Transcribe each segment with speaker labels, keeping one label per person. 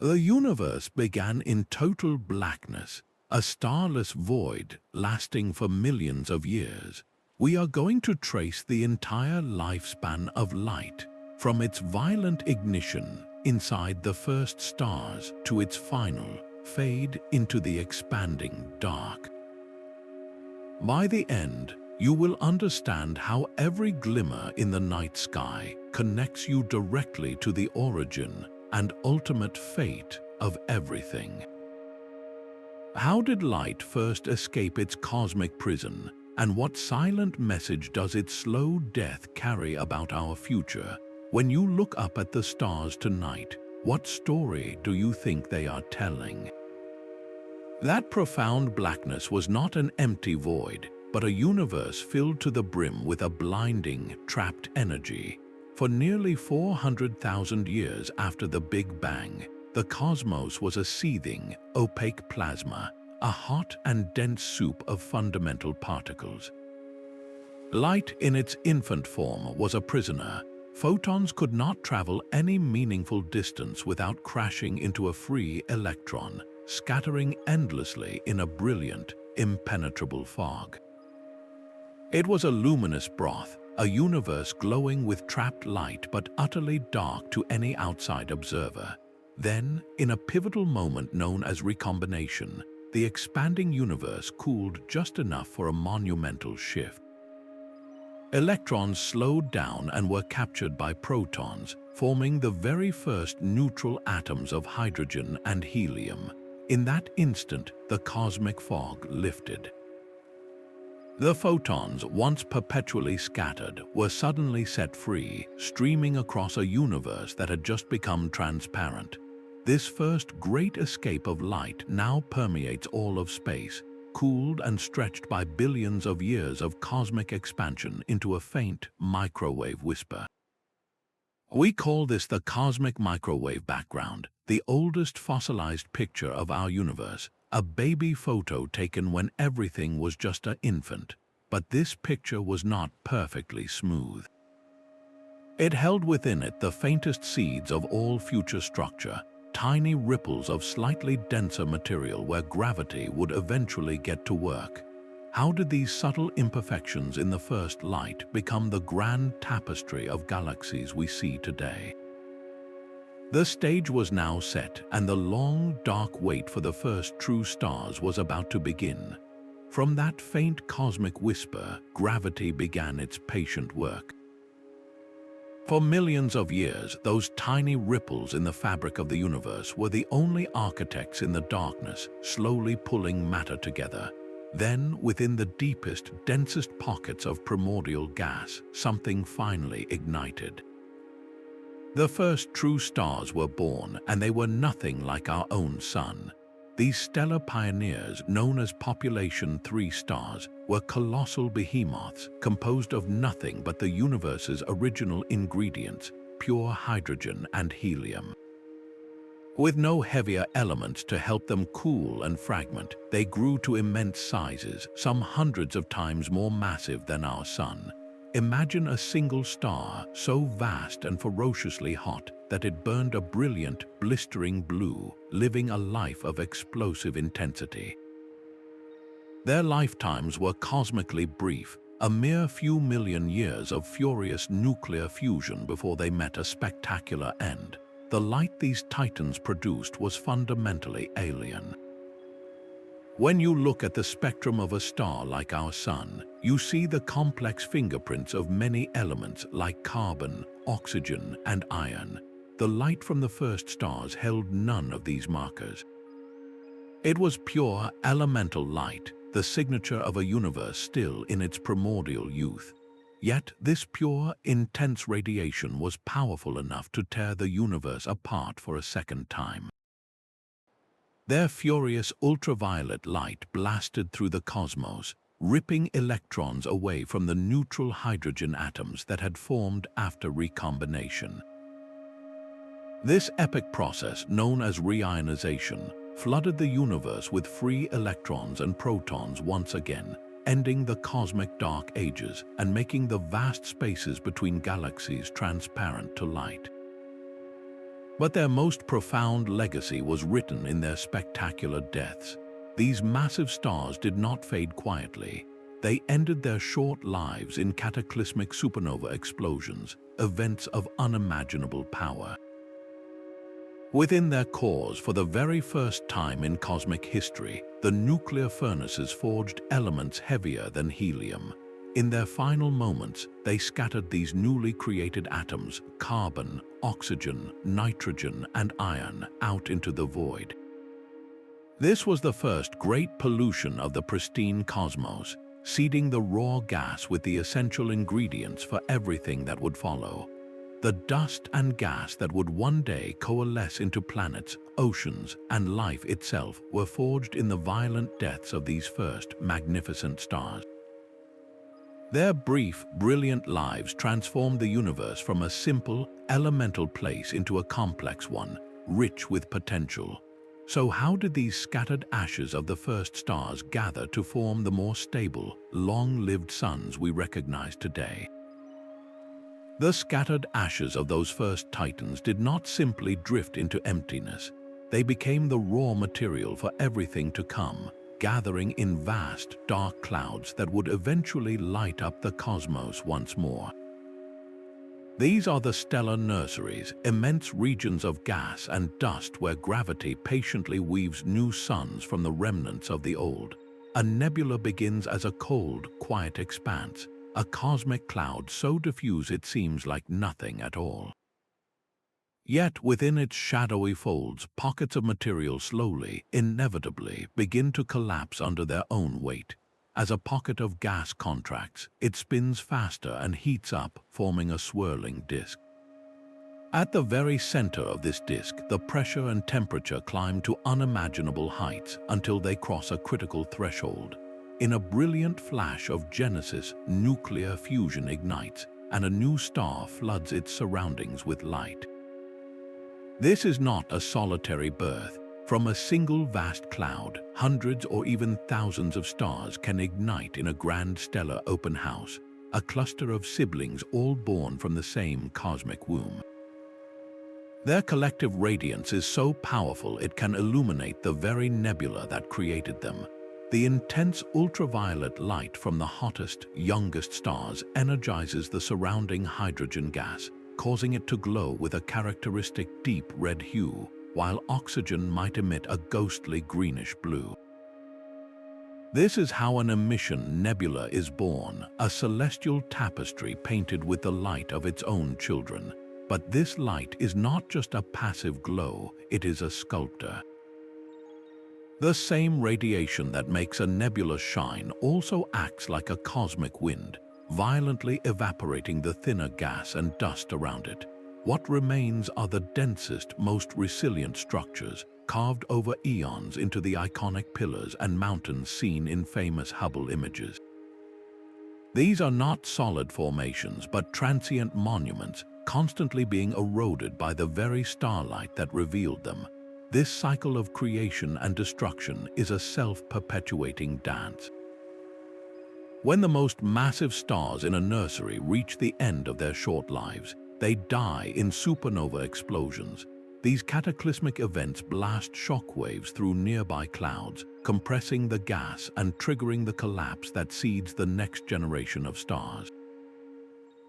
Speaker 1: The universe began in total blackness, a starless void lasting for millions of years. We are going to trace the entire lifespan of light, from its violent ignition inside the first stars to its final fade into the expanding dark. By the end, you will understand how every glimmer in the night sky connects you directly to the origin and ultimate fate of everything. How did light first escape its cosmic prison, and what silent message does its slow death carry about our future? When you look up at the stars tonight, what story do you think they are telling? That profound blackness was not an empty void, but a universe filled to the brim with a blinding, trapped energy. For nearly 400,000 years after the Big Bang, the cosmos was a seething, opaque plasma, a hot and dense soup of fundamental particles. Light in its infant form was a prisoner. Photons could not travel any meaningful distance without crashing into a free electron, scattering endlessly in a brilliant, impenetrable fog. It was a luminous broth, a universe glowing with trapped light but utterly dark to any outside observer. Then, in a pivotal moment known as recombination, the expanding universe cooled just enough for a monumental shift. Electrons slowed down and were captured by protons, forming the very first neutral atoms of hydrogen and helium. In that instant, the cosmic fog lifted. The photons, once perpetually scattered, were suddenly set free, streaming across a universe that had just become transparent. This first great escape of light now permeates all of space, cooled and stretched by billions of years of cosmic expansion into a faint microwave whisper. We call this the cosmic microwave background, the oldest fossilized picture of our universe, a baby photo taken when everything was just an infant. But this picture was not perfectly smooth. It held within it the faintest seeds of all future structure, tiny ripples of slightly denser material where gravity would eventually get to work. How did these subtle imperfections in the first light become the grand tapestry of galaxies we see today? The stage was now set, and the long, dark wait for the first true stars was about to begin. From that faint cosmic whisper, gravity began its patient work. For millions of years, those tiny ripples in the fabric of the universe were the only architects in the darkness, slowly pulling matter together. Then, within the deepest, densest pockets of primordial gas, something finally ignited. The first true stars were born, and they were nothing like our own sun. These stellar pioneers, known as Population 3 stars, were colossal behemoths composed of nothing but the universe's original ingredients, pure hydrogen and helium. With no heavier elements to help them cool and fragment, they grew to immense sizes, some hundreds of times more massive than our sun. Imagine a single star so vast and ferociously hot that it burned a brilliant, blistering blue, living a life of explosive intensity. Their lifetimes were cosmically brief, a mere few million years of furious nuclear fusion before they met a spectacular end. The light these titans produced was fundamentally alien. When you look at the spectrum of a star like our sun, you see the complex fingerprints of many elements like carbon, oxygen, and iron. The light from the first stars held none of these markers. It was pure elemental light, the signature of a universe still in its primordial youth. Yet this pure, intense radiation was powerful enough to tear the universe apart for a second time. Their furious ultraviolet light blasted through the cosmos, ripping electrons away from the neutral hydrogen atoms that had formed after recombination. This epic process, known as re-ionization, flooded the universe with free electrons and protons once again, ending the cosmic dark ages and making the vast spaces between galaxies transparent to light. But their most profound legacy was written in their spectacular deaths. These massive stars did not fade quietly. They ended their short lives in cataclysmic supernova explosions, events of unimaginable power. Within their cores, for the very first time in cosmic history, the nuclear furnaces forged elements heavier than helium. In their final moments, they scattered these newly created atoms, carbon, oxygen, nitrogen, and iron, out into the void. This was the first great pollution of the pristine cosmos, seeding the raw gas with the essential ingredients for everything that would follow. The dust and gas that would one day coalesce into planets, oceans, and life itself were forged in the violent deaths of these first magnificent stars. Their brief, brilliant lives transformed the universe from a simple, elemental place into a complex one, rich with potential. So how did these scattered ashes of the first stars gather to form the more stable, long-lived suns we recognize today? The scattered ashes of those first titans did not simply drift into emptiness. They became the raw material for everything to come, gathering in vast, dark clouds that would eventually light up the cosmos once more. These are the stellar nurseries, immense regions of gas and dust where gravity patiently weaves new suns from the remnants of the old. A nebula begins as a cold, quiet expanse, a cosmic cloud so diffuse it seems like nothing at all. Yet within its shadowy folds, pockets of material slowly, inevitably, begin to collapse under their own weight. As a pocket of gas contracts, it spins faster and heats up, forming a swirling disk. At the very center of this disk, the pressure and temperature climb to unimaginable heights until they cross a critical threshold. In a brilliant flash of genesis, nuclear fusion ignites, and a new star floods its surroundings with light. This is not a solitary birth. From a single vast cloud, hundreds or even thousands of stars can ignite in a grand stellar open house, a cluster of siblings all born from the same cosmic womb. Their collective radiance is so powerful it can illuminate the very nebula that created them. The intense ultraviolet light from the hottest, youngest stars energizes the surrounding hydrogen gas, causing it to glow with a characteristic deep red hue, while oxygen might emit a ghostly greenish blue. This is how an emission nebula is born, a celestial tapestry painted with the light of its own children. But this light is not just a passive glow, it is a sculptor. The same radiation that makes a nebula shine also acts like a cosmic wind, violently evaporating the thinner gas and dust around it. What remains are the densest, most resilient structures, carved over eons into the iconic pillars and mountains seen in famous Hubble images. These are not solid formations, but transient monuments, constantly being eroded by the very starlight that revealed them. This cycle of creation and destruction is a self-perpetuating dance. When the most massive stars in a nursery reach the end of their short lives, they die in supernova explosions. These cataclysmic events blast shockwaves through nearby clouds, compressing the gas and triggering the collapse that seeds the next generation of stars.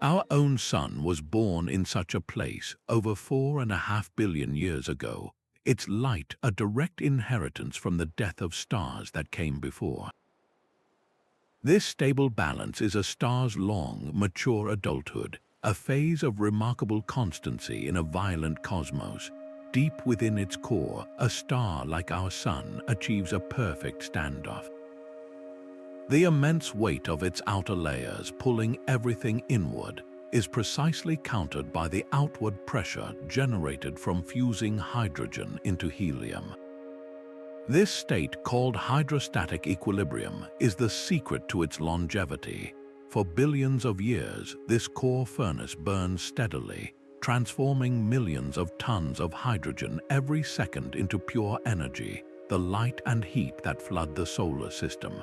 Speaker 1: Our own sun was born in such a place over 4.5 billion years ago, its light a direct inheritance from the death of stars that came before. This stable balance is a star's long, mature adulthood, a phase of remarkable constancy in a violent cosmos. Deep within its core, a star like our sun achieves a perfect standoff. The immense weight of its outer layers pulling everything inward is precisely countered by the outward pressure generated from fusing hydrogen into helium. This state, called hydrostatic equilibrium, is the secret to its longevity. For billions of years, this core furnace burns steadily, transforming millions of tons of hydrogen every second into pure energy, the light and heat that flood the solar system.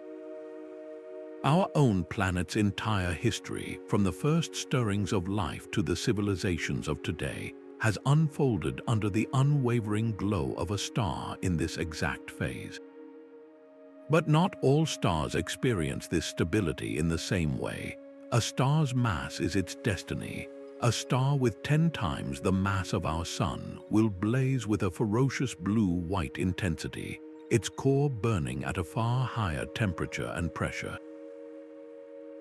Speaker 1: Our own planet's entire history, from the first stirrings of life to the civilizations of today, has unfolded under the unwavering glow of a star in this exact phase. But not all stars experience this stability in the same way. A star's mass is its destiny. A star with 10 times the mass of our Sun will blaze with a ferocious blue-white intensity, its core burning at a far higher temperature and pressure.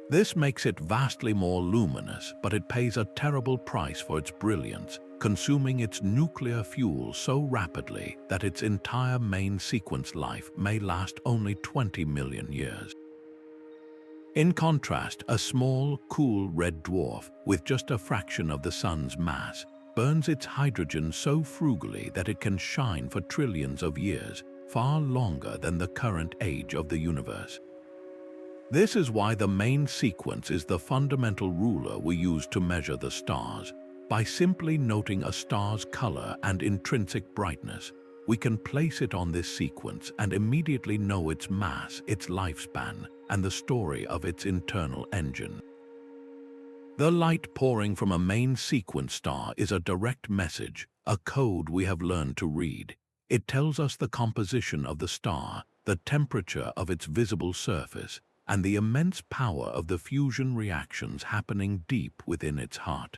Speaker 1: This makes it vastly more luminous, but it pays a terrible price for its brilliance, consuming its nuclear fuel so rapidly that its entire main sequence life may last only 20 million years. In contrast, a small, cool red dwarf, with just a fraction of the Sun's mass, burns its hydrogen so frugally that it can shine for trillions of years, far longer than the current age of the universe. This is why the main sequence is the fundamental ruler we use to measure the stars. By simply noting a star's color and intrinsic brightness, we can place it on this sequence and immediately know its mass, its lifespan, and the story of its internal engine. The light pouring from a main sequence star is a direct message, a code we have learned to read. It tells us the composition of the star, the temperature of its visible surface, and the immense power of the fusion reactions happening deep within its heart.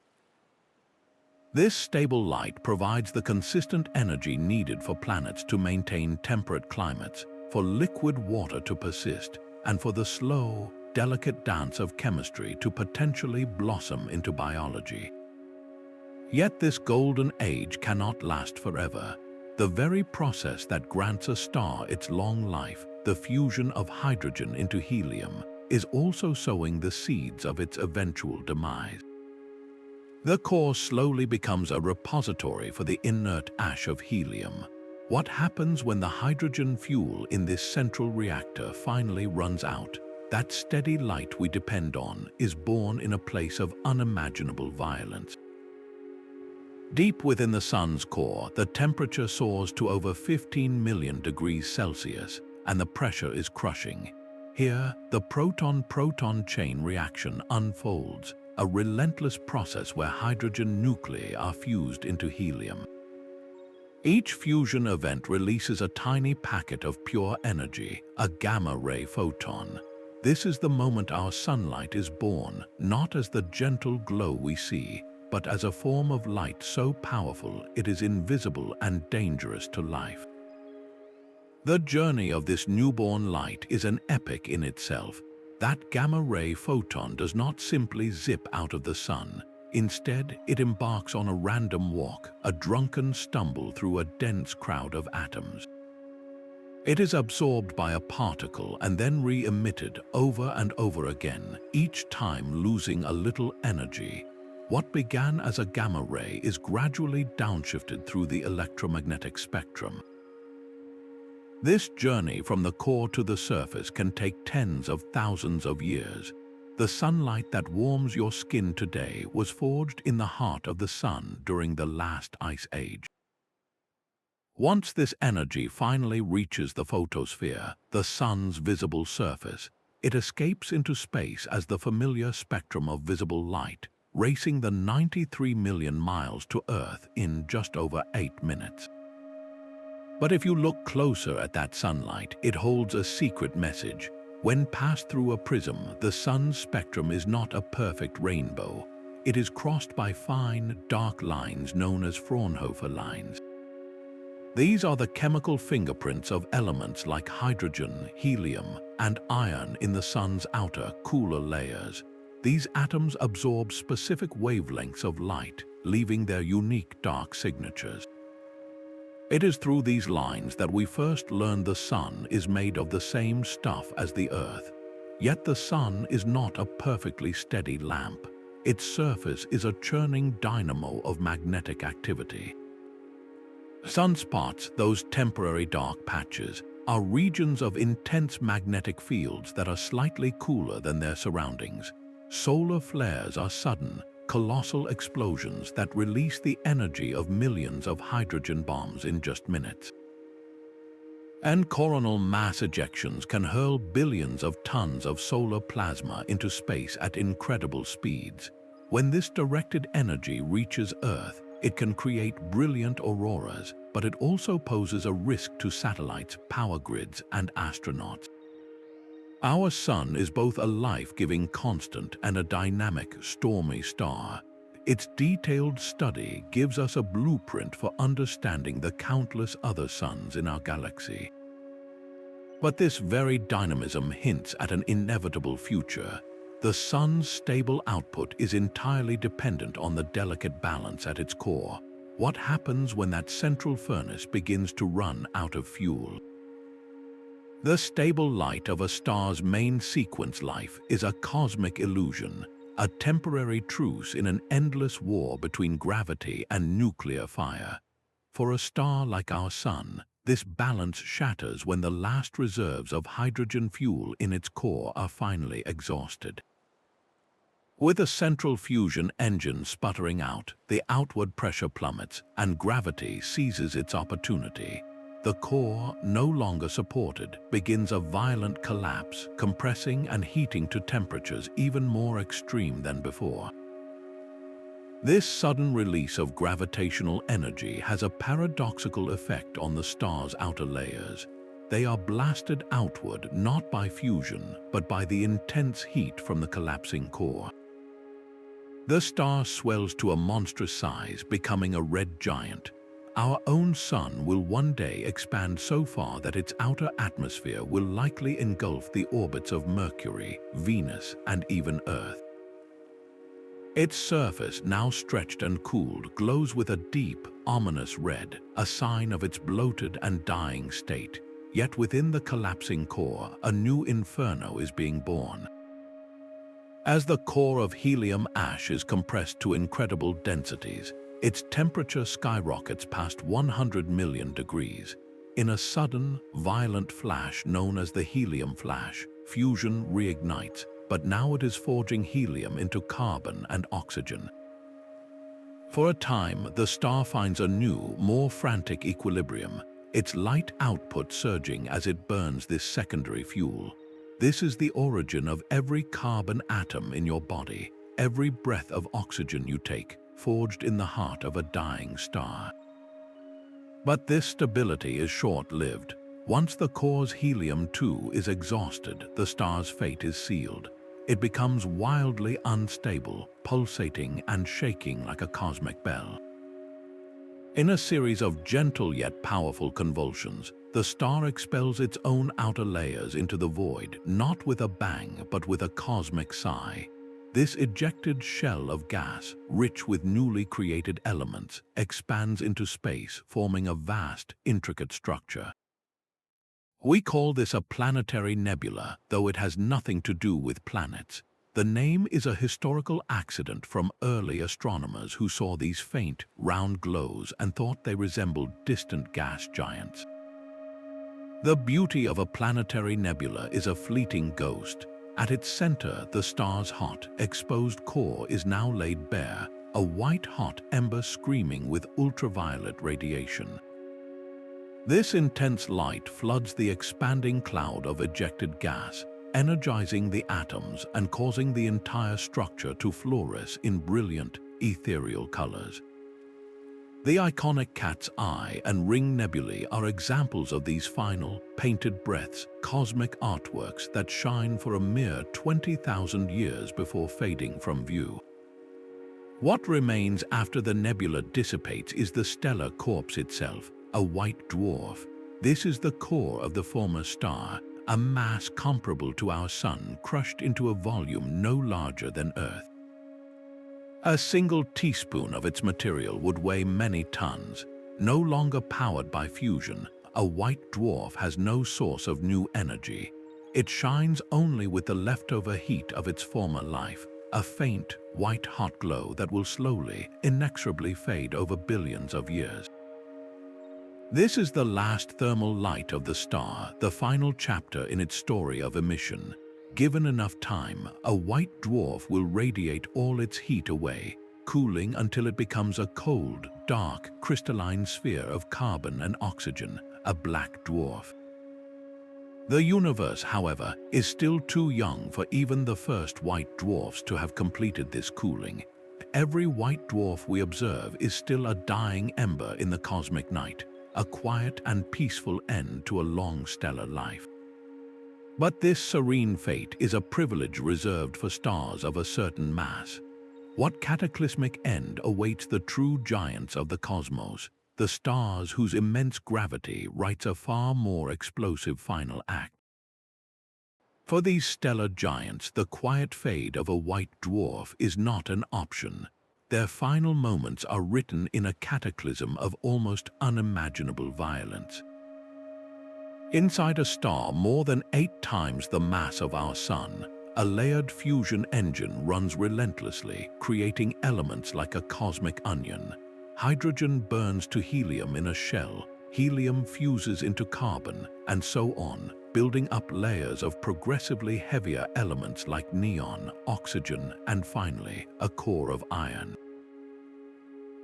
Speaker 1: This stable light provides the consistent energy needed for planets to maintain temperate climates, for liquid water to persist, and for the slow, delicate dance of chemistry to potentially blossom into biology. Yet this golden age cannot last forever. The very process that grants a star its long life, the fusion of hydrogen into helium, is also sowing the seeds of its eventual demise. The core slowly becomes a repository for the inert ash of helium. What happens when the hydrogen fuel in this central reactor finally runs out? That steady light we depend on is born in a place of unimaginable violence. Deep within the Sun's core, the temperature soars to over 15 million degrees Celsius, and the pressure is crushing. Here, the proton-proton chain reaction unfolds, a relentless process where hydrogen nuclei are fused into helium. Each fusion event releases a tiny packet of pure energy, a gamma-ray photon. This is the moment our sunlight is born, not as the gentle glow we see, but as a form of light so powerful it is invisible and dangerous to life. The journey of this newborn light is an epic in itself. That gamma-ray photon does not simply zip out of the Sun. Instead, it embarks on a random walk, a drunken stumble through a dense crowd of atoms. It is absorbed by a particle and then re-emitted over and over again, each time losing a little energy. What began as a gamma ray is gradually downshifted through the electromagnetic spectrum. This journey from the core to the surface can take tens of thousands of years. The sunlight that warms your skin today was forged in the heart of the Sun during the last ice age. Once this energy finally reaches the photosphere, the Sun's visible surface, it escapes into space as the familiar spectrum of visible light, racing the 93 million miles to Earth in just over 8 minutes. But if you look closer at that sunlight, it holds a secret message. When passed through a prism, the Sun's spectrum is not a perfect rainbow. It is crossed by fine, dark lines known as Fraunhofer lines. These are the chemical fingerprints of elements like hydrogen, helium, and iron in the Sun's outer, cooler layers. These atoms absorb specific wavelengths of light, leaving their unique dark signatures. It is through these lines that we first learned the Sun is made of the same stuff as the Earth. Yet the Sun is not a perfectly steady lamp. Its surface is a churning dynamo of magnetic activity. Sunspots, those temporary dark patches, are regions of intense magnetic fields that are slightly cooler than their surroundings. Solar flares are sudden, colossal explosions that release the energy of millions of hydrogen bombs in just minutes. And coronal mass ejections can hurl billions of tons of solar plasma into space at incredible speeds. When this directed energy reaches Earth, It can create brilliant auroras, but it also poses a risk to satellites, power grids, and astronauts. Our Sun is both a life-giving constant and a dynamic, stormy star. Its detailed study gives us a blueprint for understanding the countless other suns in our galaxy. But this very dynamism hints at an inevitable future. The Sun's stable output is entirely dependent on the delicate balance at its core. What happens when that central furnace begins to run out of fuel? The stable light of a star's main sequence life is a cosmic illusion, a temporary truce in an endless war between gravity and nuclear fire. For a star like our Sun, this balance shatters when the last reserves of hydrogen fuel in its core are finally exhausted. With a central fusion engine sputtering out, the outward pressure plummets and gravity seizes its opportunity. The core, no longer supported, begins a violent collapse, compressing and heating to temperatures even more extreme than before. This sudden release of gravitational energy has a paradoxical effect on the star's outer layers. They are blasted outward not by fusion, but by the intense heat from the collapsing core. The star swells to a monstrous size, becoming a red giant. Our own Sun will one day expand so far that its outer atmosphere will likely engulf the orbits of Mercury, Venus, and even Earth. Its surface, now stretched and cooled, glows with a deep, ominous red, a sign of its bloated and dying state. Yet within the collapsing core, a new inferno is being born. As the core of helium ash is compressed to incredible densities, its temperature skyrockets past 100 million degrees. In a sudden, violent flash known as the helium flash, fusion reignites, but now it is forging helium into carbon and oxygen. For a time, the star finds a new, more frantic equilibrium, its light output surging as it burns this secondary fuel. This is the origin of every carbon atom in your body, every breath of oxygen you take, forged in the heart of a dying star. But this stability is short-lived. Once the core's helium too is exhausted, the star's fate is sealed. It becomes wildly unstable, pulsating and shaking like a cosmic bell. In a series of gentle yet powerful convulsions, the star expels its own outer layers into the void, not with a bang, but with a cosmic sigh. This ejected shell of gas, rich with newly created elements, expands into space, forming a vast, intricate structure. We call this a planetary nebula, though it has nothing to do with planets. The name is a historical accident from early astronomers who saw these faint, round glows and thought they resembled distant gas giants. The beauty of a planetary nebula is a fleeting ghost. At its center, the star's hot, exposed core is now laid bare, a white-hot ember screaming with ultraviolet radiation. This intense light floods the expanding cloud of ejected gas, energizing the atoms and causing the entire structure to fluoresce in brilliant, ethereal colors. The iconic Cat's Eye and Ring nebulae are examples of these final, painted breaths, cosmic artworks that shine for a mere 20,000 years before fading from view. What remains after the nebula dissipates is the stellar corpse itself, a white dwarf. This is the core of the former star, a mass comparable to our Sun crushed into a volume no larger than Earth. A single teaspoon of its material would weigh many tons. No longer powered by fusion, a white dwarf has no source of new energy. It shines only with the leftover heat of its former life, a faint, white-hot glow that will slowly, inexorably fade over billions of years. This is the last thermal light of the star, the final chapter in its story of emission. Given enough time, a white dwarf will radiate all its heat away, cooling until it becomes a cold, dark, crystalline sphere of carbon and oxygen, a black dwarf. The universe, however, is still too young for even the first white dwarfs to have completed this cooling. every white dwarf we observe is still a dying ember in the cosmic night, a quiet and peaceful end to a long stellar life. But this serene fate is a privilege reserved for stars of a certain mass. What cataclysmic end awaits the true giants of the cosmos, the stars whose immense gravity writes a far more explosive final act? For these stellar giants, the quiet fade of a white dwarf is not an option. Their final moments are written in a cataclysm of almost unimaginable violence. Inside a star more than 8 times the mass of our Sun, a layered fusion engine runs relentlessly, creating elements like a cosmic onion. Hydrogen burns to helium in a shell, helium fuses into carbon, and so on, building up layers of progressively heavier elements like neon, oxygen, and finally, a core of iron.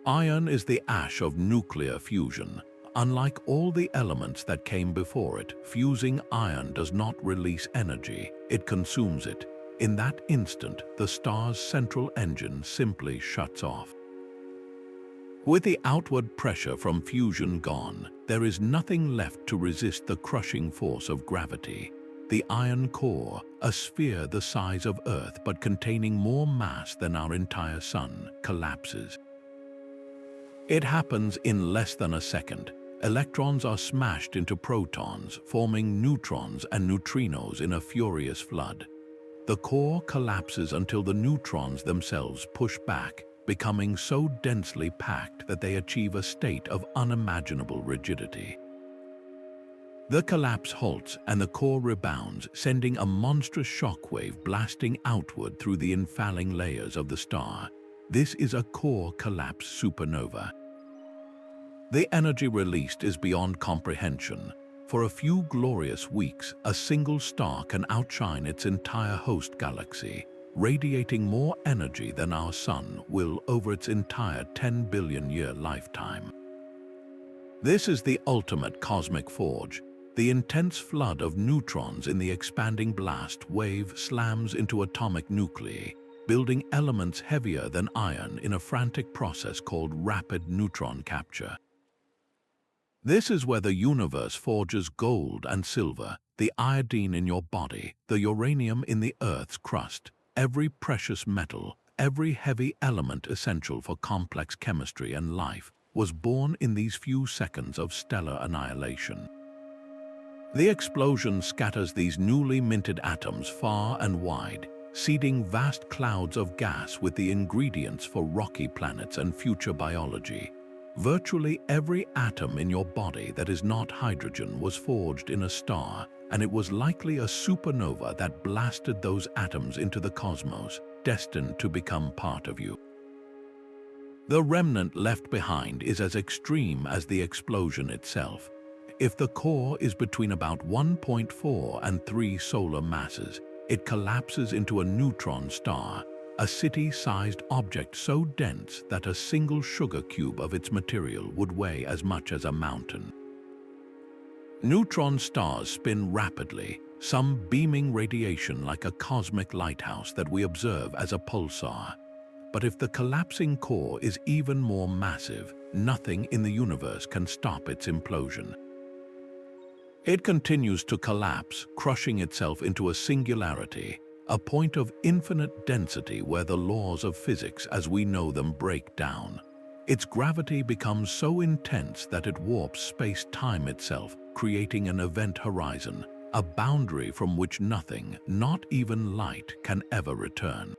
Speaker 1: Iron is the ash of nuclear fusion. Unlike all the elements that came before it, fusing iron does not release energy, it consumes it. In that instant, the star's central engine simply shuts off. With the outward pressure from fusion gone, there is nothing left to resist the crushing force of gravity. The iron core, a sphere the size of Earth but containing more mass than our entire Sun, collapses. It happens in less than a second. Electrons are smashed into protons, forming neutrons and neutrinos in a furious flood. The core collapses until the neutrons themselves push back, becoming so densely packed that they achieve a state of unimaginable rigidity. The collapse halts and the core rebounds, sending a monstrous shockwave blasting outward through the infalling layers of the star. This is a core collapse supernova. The energy released is beyond comprehension. For a few glorious weeks, a single star can outshine its entire host galaxy, radiating more energy than our Sun will over its entire 10 billion-year lifetime. This is the ultimate cosmic forge. The intense flood of neutrons in the expanding blast wave slams into atomic nuclei, building elements heavier than iron in a frantic process called rapid neutron capture. This is where the universe forges gold and silver, the iodine in your body, the uranium in the Earth's crust. Every precious metal, every heavy element essential for complex chemistry and life, was born in these few seconds of stellar annihilation. The explosion scatters these newly minted atoms far and wide, seeding vast clouds of gas with the ingredients for rocky planets and future biology. Virtually every atom in your body that is not hydrogen was forged in a star, and it was likely a supernova that blasted those atoms into the cosmos, destined to become part of you. The remnant left behind is as extreme as the explosion itself. If the core is between about 1.4 and 3 solar masses, it collapses into a neutron star, a city-sized object so dense that a single sugar cube of its material would weigh as much as a mountain. Neutron stars spin rapidly, some beaming radiation like a cosmic lighthouse that we observe as a pulsar. But if the collapsing core is even more massive, nothing in the universe can stop its implosion. It continues to collapse, crushing itself into a singularity, a point of infinite density where the laws of physics as we know them break down. Its gravity becomes so intense that it warps space-time itself, creating an event horizon, a boundary from which nothing, not even light, can ever return.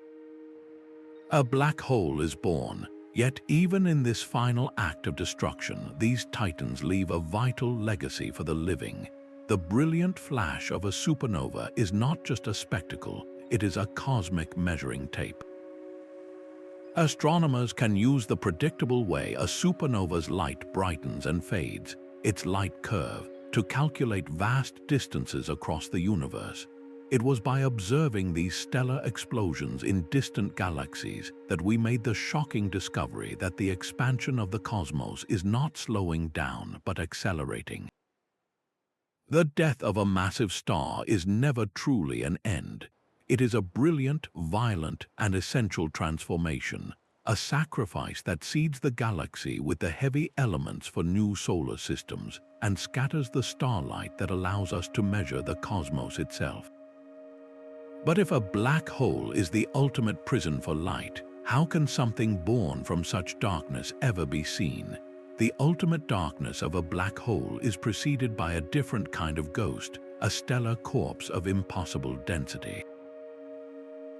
Speaker 1: A black hole is born, yet even in this final act of destruction, these titans leave a vital legacy for the living. The brilliant flash of a supernova is not just a spectacle, it is a cosmic measuring tape. Astronomers can use the predictable way a supernova's light brightens and fades, its light curve, to calculate vast distances across the universe. It was by observing these stellar explosions in distant galaxies that we made the shocking discovery that the expansion of the cosmos is not slowing down but accelerating. The death of a massive star is never truly an end. It is a brilliant, violent, and essential transformation, a sacrifice that seeds the galaxy with the heavy elements for new solar systems and scatters the starlight that allows us to measure the cosmos itself. But if a black hole is the ultimate prison for light, how can something born from such darkness ever be seen? The ultimate darkness of a black hole is preceded by a different kind of ghost, a stellar corpse of impossible density.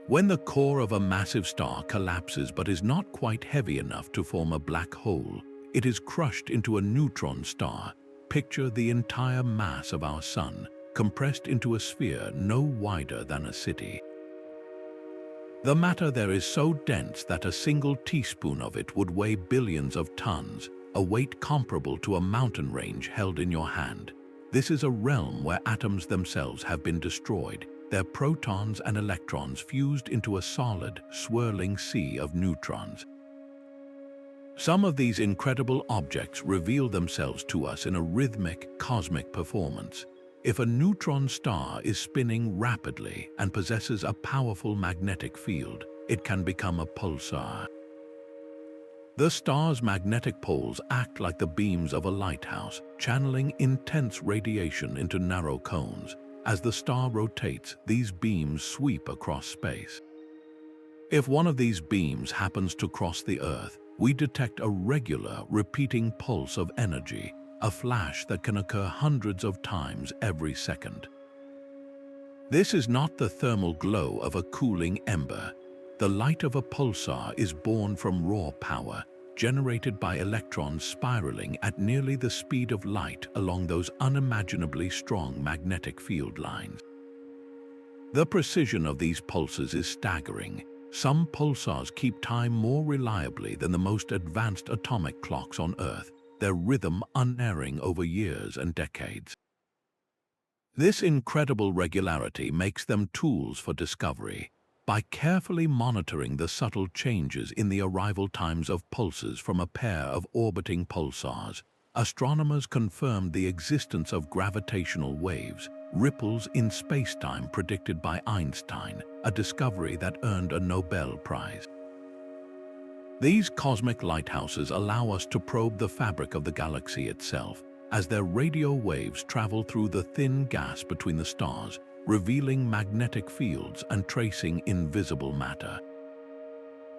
Speaker 1: When the core of a massive star collapses but is not quite heavy enough to form a black hole, it is crushed into a neutron star. Picture the entire mass of our Sun, compressed into a sphere no wider than a city. The matter there is so dense that a single teaspoon of it would weigh billions of tons, a weight comparable to a mountain range held in your hand. This is a realm where atoms themselves have been destroyed, their protons and electrons fused into a solid, swirling sea of neutrons. Some of these incredible objects reveal themselves to us in a rhythmic, cosmic performance. If a neutron star is spinning rapidly and possesses a powerful magnetic field, it can become a pulsar. The star's magnetic poles act like the beams of a lighthouse, channeling intense radiation into narrow cones. As the star rotates, these beams sweep across space. If one of these beams happens to cross the Earth, we detect a regular, repeating pulse of energy, a flash that can occur hundreds of times every second. This is not the thermal glow of a cooling ember. The light of a pulsar is born from raw power, generated by electrons spiraling at nearly the speed of light along those unimaginably strong magnetic field lines. The precision of these pulses is staggering. Some pulsars keep time more reliably than the most advanced atomic clocks on Earth, their rhythm unerring over years and decades. This incredible regularity makes them tools for discovery. By carefully monitoring the subtle changes in the arrival times of pulses from a pair of orbiting pulsars, astronomers confirmed the existence of gravitational waves, ripples in spacetime predicted by Einstein, a discovery that earned a Nobel Prize. These cosmic lighthouses allow us to probe the fabric of the galaxy itself, as their radio waves travel through the thin gas between the stars, revealing magnetic fields and tracing invisible matter.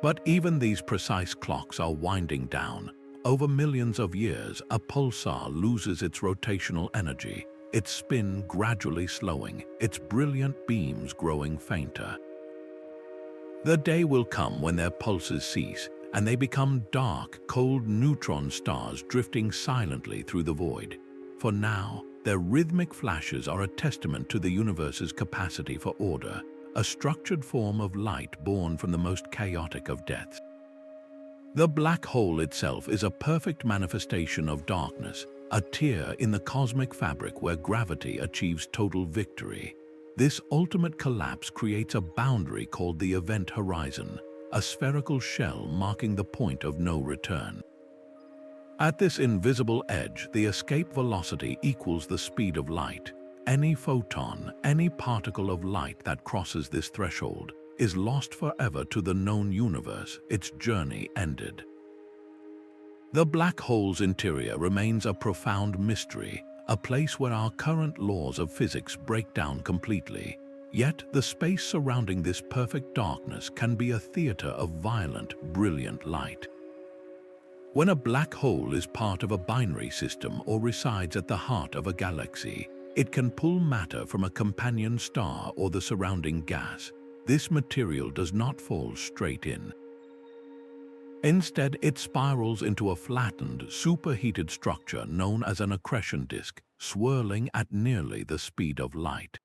Speaker 1: But even these precise clocks are winding down. Over millions of years, a pulsar loses its rotational energy, its spin gradually slowing, its brilliant beams growing fainter. The day will come when their pulses cease, and they become dark, cold neutron stars drifting silently through the void. For now, their rhythmic flashes are a testament to the universe's capacity for order, a structured form of light born from the most chaotic of deaths. The black hole itself is a perfect manifestation of darkness, a tear in the cosmic fabric where gravity achieves total victory. This ultimate collapse creates a boundary called the event horizon, a spherical shell marking the point of no return. At this invisible edge, the escape velocity equals the speed of light. Any photon, any particle of light that crosses this threshold, is lost forever to the known universe, its journey ended. The black hole's interior remains a profound mystery, a place where our current laws of physics break down completely. Yet the space surrounding this perfect darkness can be a theater of violent, brilliant light. When a black hole is part of a binary system or resides at the heart of a galaxy, it can pull matter from a companion star or the surrounding gas. This material does not fall straight in. Instead, it spirals into a flattened, superheated structure known as an accretion disk, swirling at nearly the speed of light.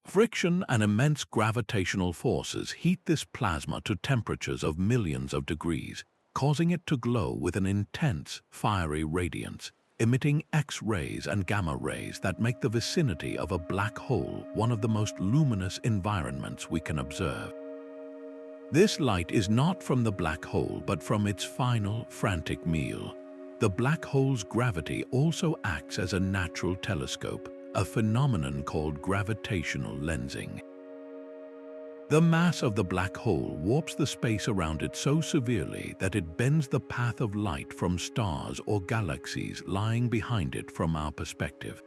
Speaker 1: Friction and immense gravitational forces heat this plasma to temperatures of millions of degrees, causing it to glow with an intense, fiery radiance, emitting X-rays and gamma rays that make the vicinity of a black hole one of the most luminous environments we can observe. This light is not from the black hole but from its final, frantic meal. The black hole's gravity also acts as a natural telescope, a phenomenon called gravitational lensing. The mass of the black hole warps the space around it so severely that it bends the path of light from stars or galaxies lying behind it from our perspective.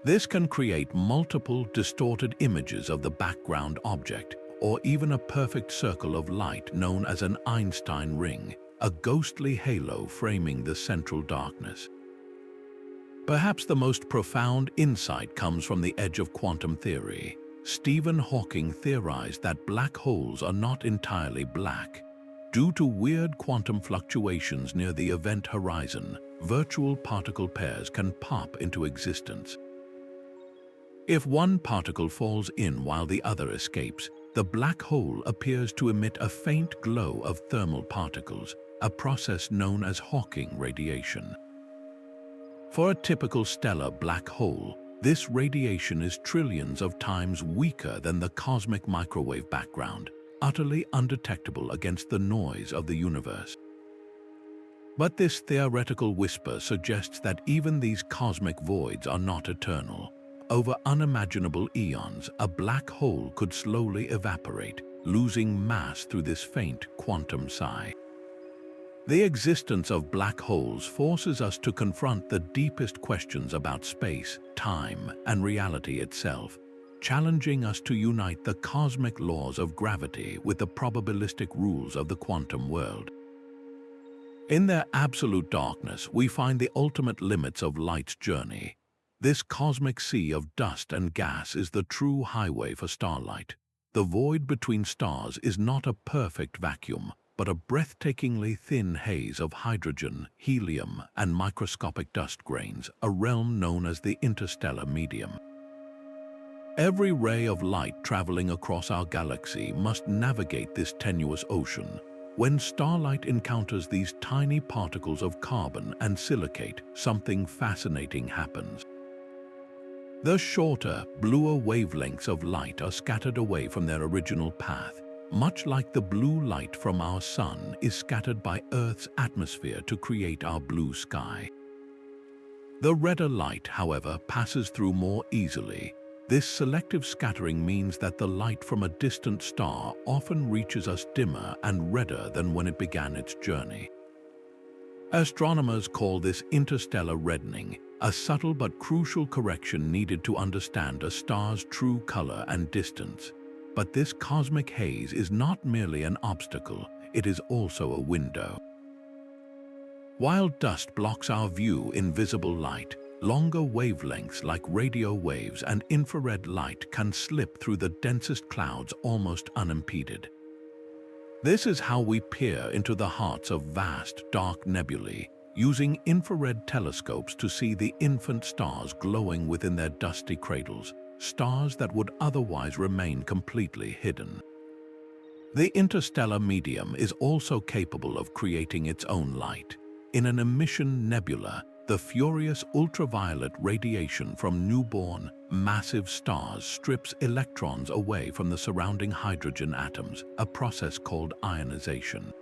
Speaker 1: This can create multiple distorted images of the background object, or even a perfect circle of light known as an Einstein ring, a ghostly halo framing the central darkness. Perhaps the most profound insight comes from the edge of quantum theory. Stephen Hawking theorized that black holes are not entirely black. Due to weird quantum fluctuations near the event horizon, virtual particle pairs can pop into existence. If one particle falls in while the other escapes, the black hole appears to emit a faint glow of thermal particles, a process known as Hawking radiation. For a typical stellar black hole, this radiation is trillions of times weaker than the cosmic microwave background, utterly undetectable against the noise of the universe. But this theoretical whisper suggests that even these cosmic voids are not eternal. Over unimaginable eons, a black hole could slowly evaporate, losing mass through this faint quantum sigh. The existence of black holes forces us to confront the deepest questions about space, time, and reality itself, challenging us to unite the cosmic laws of gravity with the probabilistic rules of the quantum world. In their absolute darkness, we find the ultimate limits of light's journey. This cosmic sea of dust and gas is the true highway for starlight. The void between stars is not a perfect vacuum, but a breathtakingly thin haze of hydrogen, helium, and microscopic dust grains, a realm known as the interstellar medium. Every ray of light traveling across our galaxy must navigate this tenuous ocean. When starlight encounters these tiny particles of carbon and silicate, something fascinating happens. The shorter, bluer wavelengths of light are scattered away from their original path, much like the blue light from our sun is scattered by Earth's atmosphere to create our blue sky. The redder light, however, passes through more easily. This selective scattering means that the light from a distant star often reaches us dimmer and redder than when it began its journey. Astronomers call this interstellar reddening, a subtle but crucial correction needed to understand a star's true color and distance. But this cosmic haze is not merely an obstacle, it is also a window. While dust blocks our view in visible light, longer wavelengths like radio waves and infrared light can slip through the densest clouds almost unimpeded. This is how we peer into the hearts of vast, dark nebulae, using infrared telescopes to see the infant stars glowing within their dusty cradles, stars that would otherwise remain completely hidden. The interstellar medium is also capable of creating its own light. In an emission nebula, the furious ultraviolet radiation from newborn, massive stars strips electrons away from the surrounding hydrogen atoms, a process called ionization.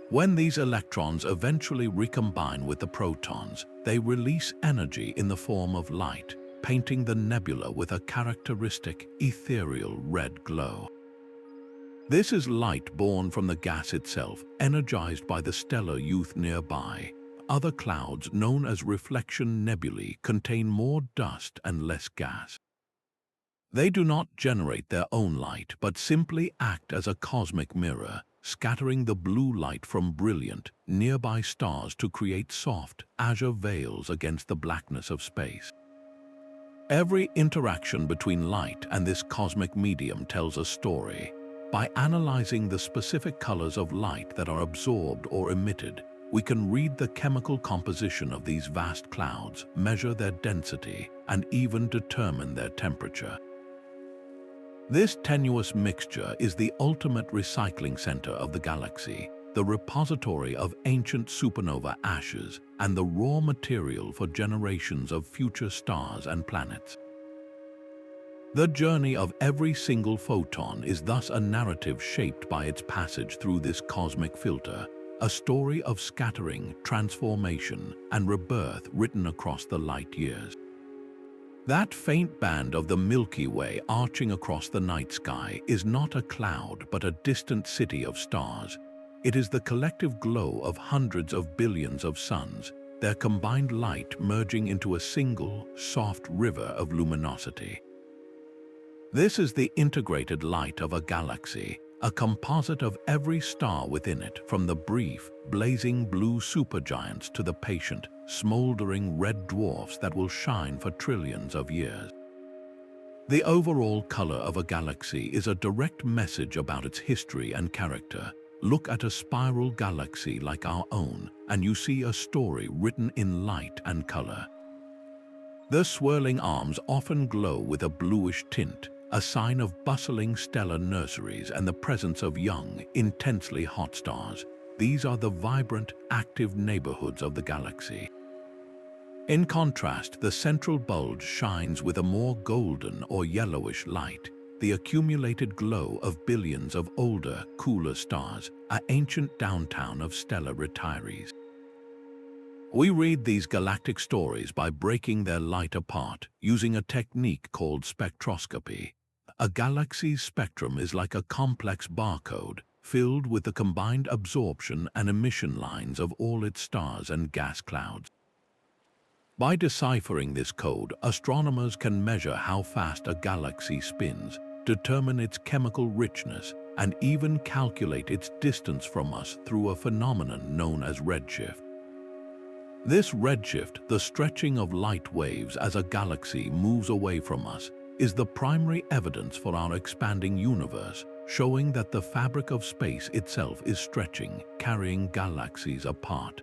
Speaker 1: When these electrons eventually recombine with the protons, they release energy in the form of light, painting the nebula with a characteristic ethereal red glow. This is light born from the gas itself, energized by the stellar youth nearby. Other clouds, known as reflection nebulae, contain more dust and less gas. They do not generate their own light, but simply act as a cosmic mirror, scattering the blue light from brilliant, nearby stars to create soft, azure veils against the blackness of space. Every interaction between light and this cosmic medium tells a story. By analyzing the specific colors of light that are absorbed or emitted, we can read the chemical composition of these vast clouds, measure their density, and even determine their temperature. This tenuous mixture is the ultimate recycling center of the galaxy, the repository of ancient supernova ashes, and the raw material for generations of future stars and planets. The journey of every single photon is thus a narrative shaped by its passage through this cosmic filter, a story of scattering, transformation, and rebirth written across the light years. That faint band of the Milky Way arching across the night sky is not a cloud but a distant city of stars. It is the collective glow of hundreds of billions of suns, their combined light merging into a single, soft river of luminosity. This is the integrated light of a galaxy, a composite of every star within it, from the brief, blazing blue supergiants to the patient, smoldering red dwarfs that will shine for trillions of years. The overall color of a galaxy is a direct message about its history and character. Look at a spiral galaxy like our own, and you see a story written in light and color. The swirling arms often glow with a bluish tint, a sign of bustling stellar nurseries and the presence of young, intensely hot stars. These are the vibrant, active neighborhoods of the galaxy. In contrast, the central bulge shines with a more golden or yellowish light, the accumulated glow of billions of older, cooler stars, an ancient downtown of stellar retirees. We read these galactic stories by breaking their light apart, using a technique called spectroscopy. A galaxy's spectrum is like a complex barcode, filled with the combined absorption and emission lines of all its stars and gas clouds. By deciphering this code, astronomers can measure how fast a galaxy spins, determine its chemical richness, and even calculate its distance from us through a phenomenon known as redshift. This redshift, the stretching of light waves as a galaxy moves away from us, is the primary evidence for our expanding universe, showing that the fabric of space itself is stretching, carrying galaxies apart.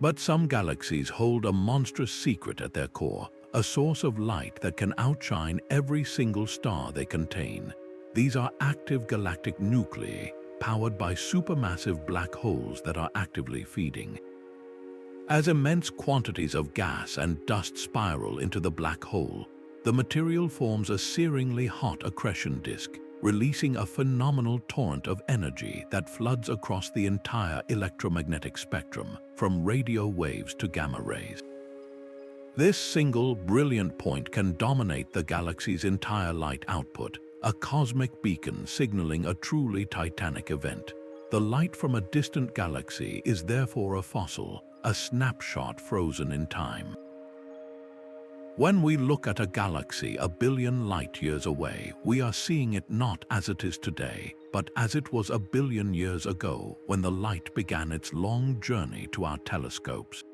Speaker 1: But some galaxies hold a monstrous secret at their core, a source of light that can outshine every single star they contain. These are active galactic nuclei, powered by supermassive black holes that are actively feeding. As immense quantities of gas and dust spiral into the black hole, the material forms a searingly hot accretion disk, releasing a phenomenal torrent of energy that floods across the entire electromagnetic spectrum, from radio waves to gamma rays. This single, brilliant point can dominate the galaxy's entire light output, a cosmic beacon signaling a truly titanic event. The light from a distant galaxy is therefore a fossil, a snapshot frozen in time. When we look at a galaxy a billion light-years away, we are seeing it not as it is today, but as it was a billion years ago when the light began its long journey to our telescopes.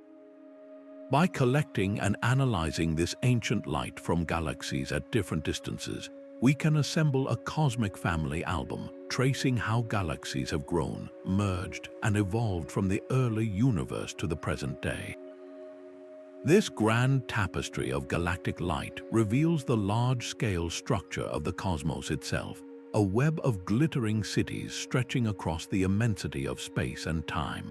Speaker 1: By collecting and analyzing this ancient light from galaxies at different distances, we can assemble a cosmic family album, tracing how galaxies have grown, merged, and evolved from the early universe to the present day. This grand tapestry of galactic light reveals the large-scale structure of the cosmos itself, a web of glittering cities stretching across the immensity of space and time.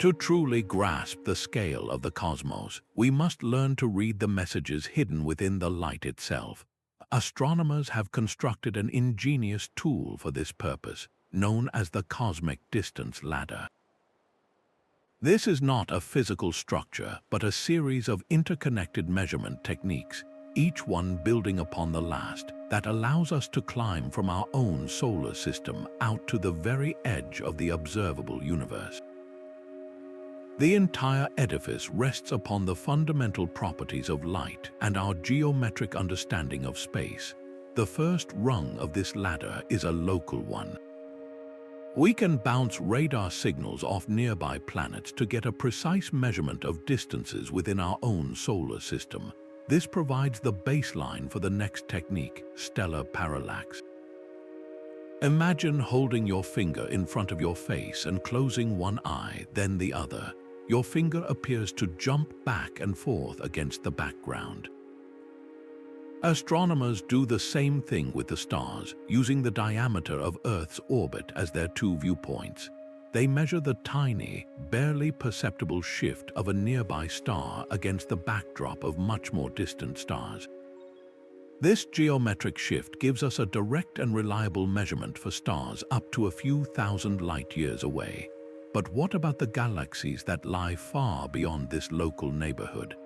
Speaker 1: To truly grasp the scale of the cosmos, we must learn to read the messages hidden within the light itself. Astronomers have constructed an ingenious tool for this purpose, known as the cosmic distance ladder. This is not a physical structure, but a series of interconnected measurement techniques, each one building upon the last, that allows us to climb from our own solar system out to the very edge of the observable universe. The entire edifice rests upon the fundamental properties of light and our geometric understanding of space. The first rung of this ladder is a local one. We can bounce radar signals off nearby planets to get a precise measurement of distances within our own solar system. This provides the baseline for the next technique, stellar parallax. Imagine holding your finger in front of your face and closing one eye, then the other. Your finger appears to jump back and forth against the background. Astronomers do the same thing with the stars, using the diameter of Earth's orbit as their two viewpoints. They measure the tiny, barely perceptible shift of a nearby star against the backdrop of much more distant stars. This geometric shift gives us a direct and reliable measurement for stars up to a few thousand light-years away. But what about the galaxies that lie far beyond this local neighborhood?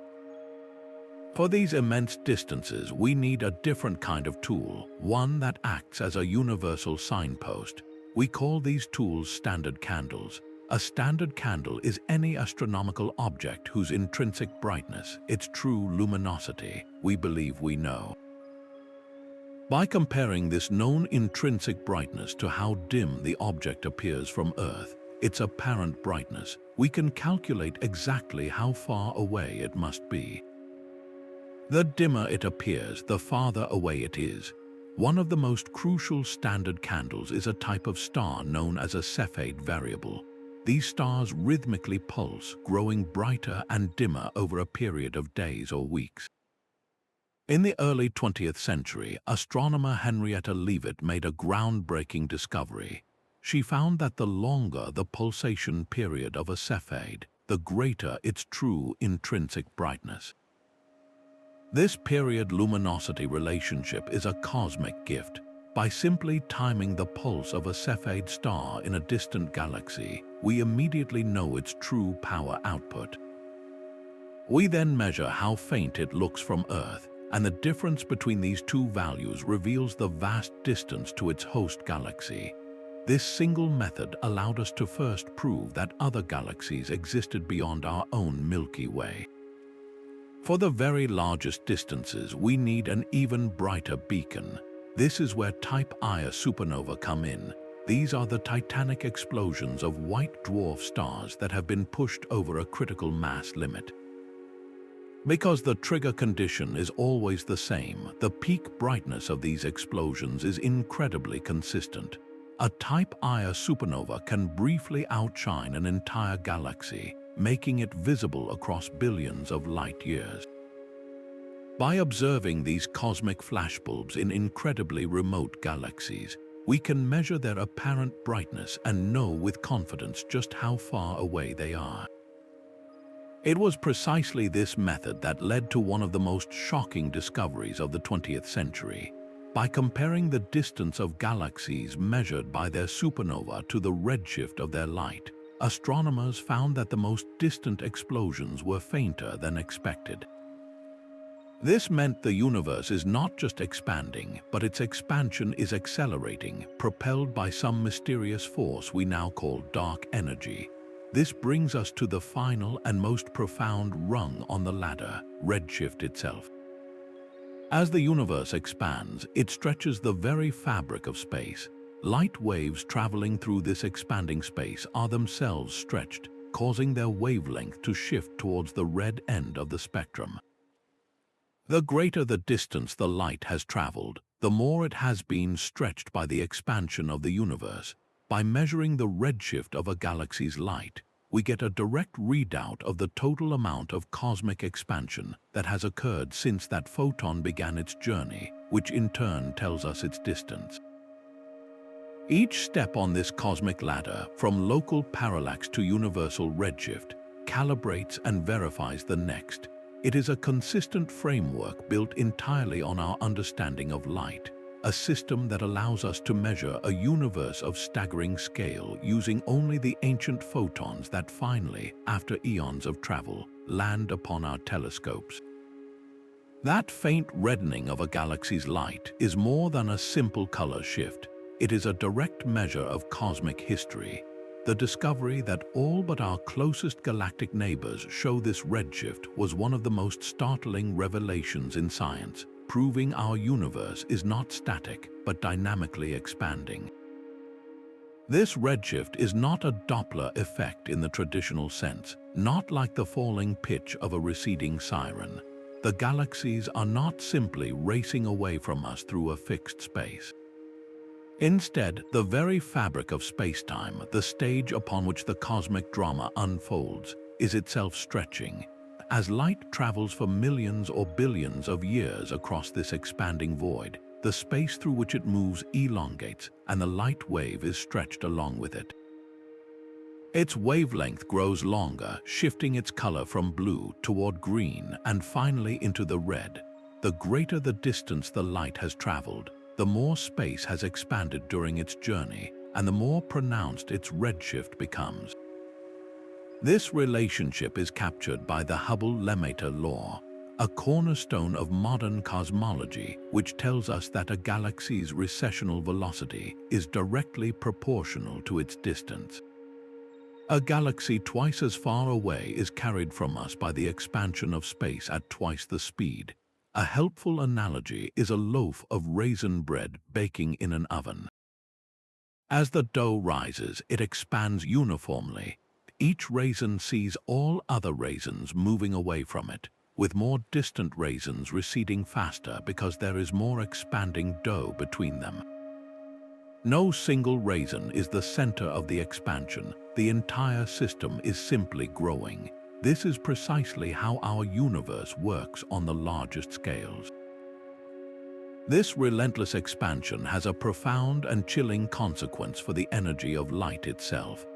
Speaker 1: For these immense distances, we need a different kind of tool, one that acts as a universal signpost. We call these tools standard candles. A standard candle is any astronomical object whose intrinsic brightness, its true luminosity, we believe we know. By comparing this known intrinsic brightness to how dim the object appears from Earth, its apparent brightness, we can calculate exactly how far away it must be. The dimmer it appears, the farther away it is. One of the most crucial standard candles is a type of star known as a Cepheid variable. These stars rhythmically pulse, growing brighter and dimmer over a period of days or weeks. In the early 20th century, astronomer Henrietta Leavitt made a groundbreaking discovery. She found that the longer the pulsation period of a Cepheid, the greater its true intrinsic brightness. This period luminosity relationship is a cosmic gift. By simply timing the pulse of a Cepheid star in a distant galaxy, we immediately know its true power output. We then measure how faint it looks from Earth, and the difference between these two values reveals the vast distance to its host galaxy. This single method allowed us to first prove that other galaxies existed beyond our own Milky Way. For the very largest distances, we need an even brighter beacon. This is where Type Ia supernova come in. These are the titanic explosions of white dwarf stars that have been pushed over a critical mass limit. Because the trigger condition is always the same, the peak brightness of these explosions is incredibly consistent. A Type Ia supernova can briefly outshine an entire galaxy, making it visible across billions of light years. By observing these cosmic flashbulbs in incredibly remote galaxies, we can measure their apparent brightness and know with confidence just how far away they are. It was precisely this method that led to one of the most shocking discoveries of the 20th century. By comparing the distance of galaxies measured by their supernova to the redshift of their light, astronomers found that the most distant explosions were fainter than expected. This meant the universe is not just expanding, but its expansion is accelerating, propelled by some mysterious force we now call dark energy. This brings us to the final and most profound rung on the ladder, redshift itself. As the universe expands, it stretches the very fabric of space. Light waves traveling through this expanding space are themselves stretched, causing their wavelength to shift towards the red end of the spectrum. The greater the distance the light has traveled, the more it has been stretched by the expansion of the universe. By measuring the redshift of a galaxy's light, we get a direct readout of the total amount of cosmic expansion that has occurred since that photon began its journey, which in turn tells us its distance. Each step on this cosmic ladder, from local parallax to universal redshift, calibrates and verifies the next. It is a consistent framework built entirely on our understanding of light, a system that allows us to measure a universe of staggering scale using only the ancient photons that finally, after eons of travel, land upon our telescopes. That faint reddening of a galaxy's light is more than a simple color shift. It is a direct measure of cosmic history. The discovery that all but our closest galactic neighbors show this redshift was one of the most startling revelations in science, proving our universe is not static, but dynamically expanding. This redshift is not a Doppler effect in the traditional sense, not like the falling pitch of a receding siren. The galaxies are not simply racing away from us through a fixed space. Instead, the very fabric of space-time, the stage upon which the cosmic drama unfolds, is itself stretching. As light travels for millions or billions of years across this expanding void, the space through which it moves elongates, and the light wave is stretched along with it. Its wavelength grows longer, shifting its color from blue toward green and finally into the red. The greater the distance the light has traveled, the more space has expanded during its journey, and the more pronounced its redshift becomes. This relationship is captured by the Hubble-Lemaitre law. a cornerstone of modern cosmology which tells us that a galaxy's recessional velocity is directly proportional to its distance. A galaxy twice as far away is carried from us by the expansion of space at twice the speed. A helpful analogy is a loaf of raisin bread baking in an oven. As the dough rises, it expands uniformly. Each raisin sees all other raisins moving away from it, with more distant raisins receding faster because there is more expanding dough between them. No single raisin is the center of the expansion. The entire system is simply growing. This is precisely how our universe works on the largest scales. This relentless expansion has a profound and chilling consequence for the energy of light itself.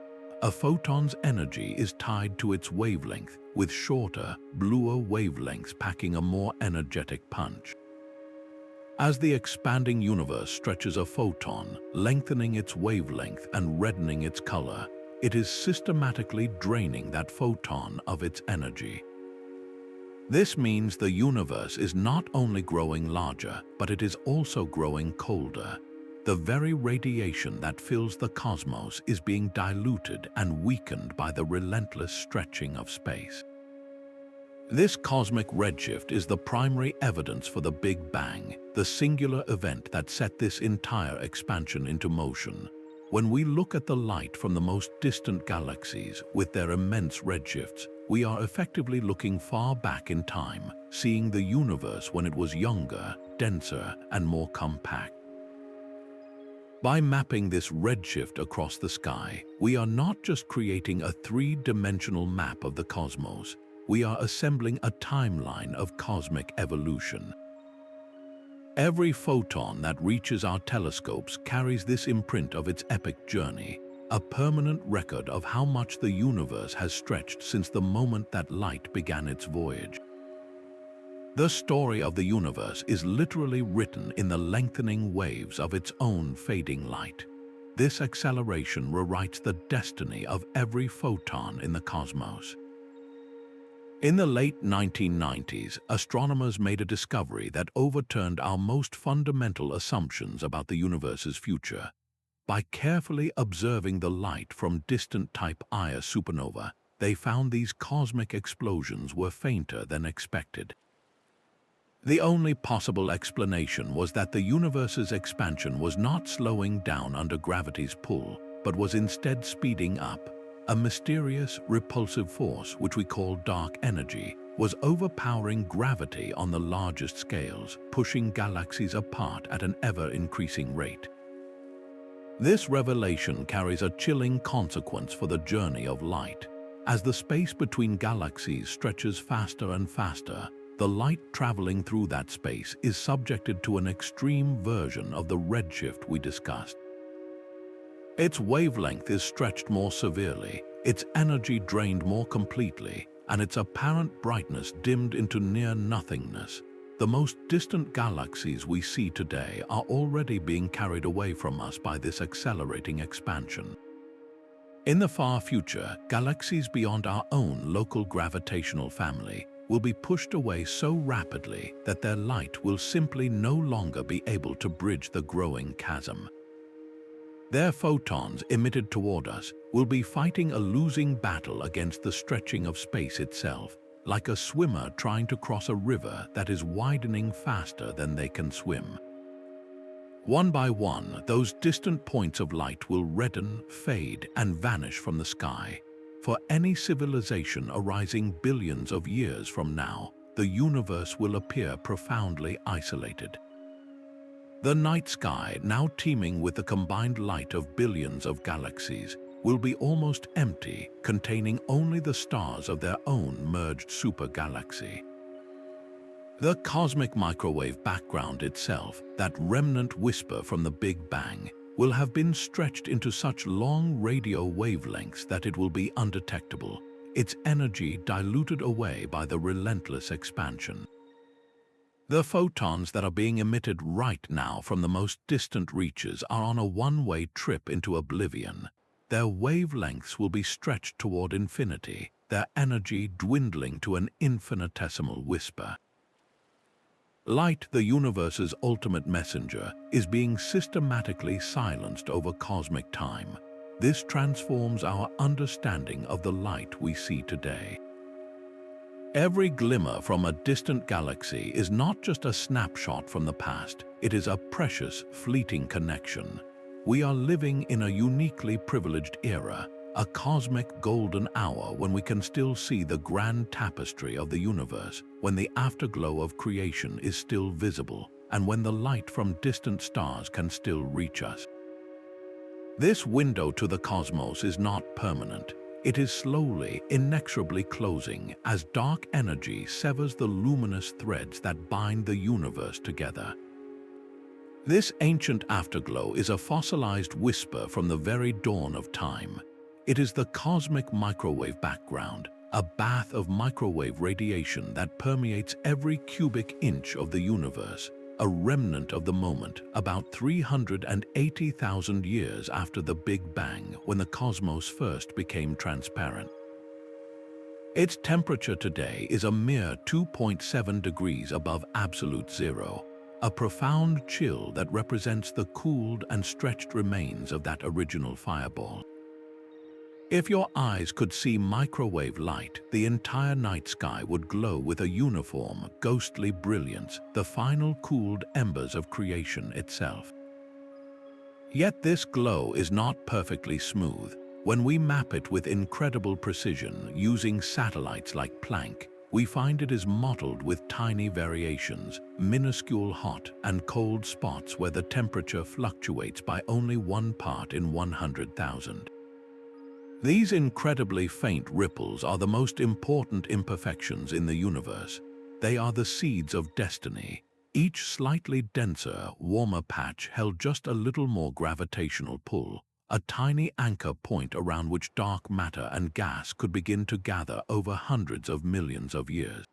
Speaker 1: A photon's energy is tied to its wavelength, with shorter, bluer wavelengths packing a more energetic punch. As the expanding universe stretches a photon, lengthening its wavelength and reddening its color, it is systematically draining that photon of its energy. This means the universe is not only growing larger, but it is also growing colder. The very radiation that fills the cosmos is being diluted and weakened by the relentless stretching of space. This cosmic redshift is the primary evidence for the Big Bang, the singular event that set this entire expansion into motion. When we look at the light from the most distant galaxies with their immense redshifts, we are effectively looking far back in time, seeing the universe when it was younger, denser, and more compact. By mapping this redshift across the sky, we are not just creating a three-dimensional map of the cosmos, we are assembling a timeline of cosmic evolution. Every photon that reaches our telescopes carries this imprint of its epic journey, a permanent record of how much the universe has stretched since the moment that light began its voyage. The story of the universe is literally written in the lengthening waves of its own fading light. This acceleration rewrites the destiny of every photon in the cosmos. In the late 1990s, astronomers made a discovery that overturned our most fundamental assumptions about the universe's future. By carefully observing the light from distant Type Ia supernova, they found these cosmic explosions were fainter than expected. The only possible explanation was that the universe's expansion was not slowing down under gravity's pull, but was instead speeding up. A mysterious, repulsive force, which we call dark energy, was overpowering gravity on the largest scales, pushing galaxies apart at an ever-increasing rate. This revelation carries a chilling consequence for the journey of light. As the space between galaxies stretches faster and faster, the light traveling through that space is subjected to an extreme version of the redshift we discussed. Its wavelength is stretched more severely, its energy drained more completely, and its apparent brightness dimmed into near nothingness. The most distant galaxies we see today are already being carried away from us by this accelerating expansion. In the far future, galaxies beyond our own local gravitational family will be pushed away so rapidly that their light will simply no longer be able to bridge the growing chasm. Their photons emitted toward us will be fighting a losing battle against the stretching of space itself, like a swimmer trying to cross a river that is widening faster than they can swim. One by one, those distant points of light will redden, fade, and vanish from the sky. For any civilization arising billions of years from now, the universe will appear profoundly isolated. The night sky, now teeming with the combined light of billions of galaxies, will be almost empty, containing only the stars of their own merged supergalaxy. The cosmic microwave background itself, that remnant whisper from the Big Bang, will have been stretched into such long radio wavelengths that it will be undetectable, its energy diluted away by the relentless expansion. The photons that are being emitted right now from the most distant reaches are on a one-way trip into oblivion. Their wavelengths will be stretched toward infinity, their energy dwindling to an infinitesimal whisper. Light, the universe's ultimate messenger, is being systematically silenced over cosmic time. This transforms our understanding of the light we see today. Every glimmer from a distant galaxy is not just a snapshot from the past, it is a precious, fleeting connection. We are living in a uniquely privileged era, a cosmic golden hour when we can still see the grand tapestry of the universe, when the afterglow of creation is still visible, and when the light from distant stars can still reach us. This window to the cosmos is not permanent. It is slowly, inexorably closing as dark energy severs the luminous threads that bind the universe together. This ancient afterglow is a fossilized whisper from the very dawn of time. It is the cosmic microwave background, a bath of microwave radiation that permeates every cubic inch of the universe, a remnant of the moment about 380,000 years after the Big Bang, when the cosmos first became transparent. Its temperature today is a mere 2.7 degrees above absolute zero, a profound chill that represents the cooled and stretched remains of that original fireball. If your eyes could see microwave light, the entire night sky would glow with a uniform, ghostly brilliance, the final cooled embers of creation itself. Yet this glow is not perfectly smooth. When we map it with incredible precision using satellites like Planck, we find it is mottled with tiny variations, minuscule hot and cold spots where the temperature fluctuates by only 1 part in 100,000. These incredibly faint ripples are the most important imperfections in the universe. They are the seeds of destiny. Each slightly denser, warmer patch held just a little more gravitational pull, a tiny anchor point around which dark matter and gas could begin to gather over hundreds of millions of years.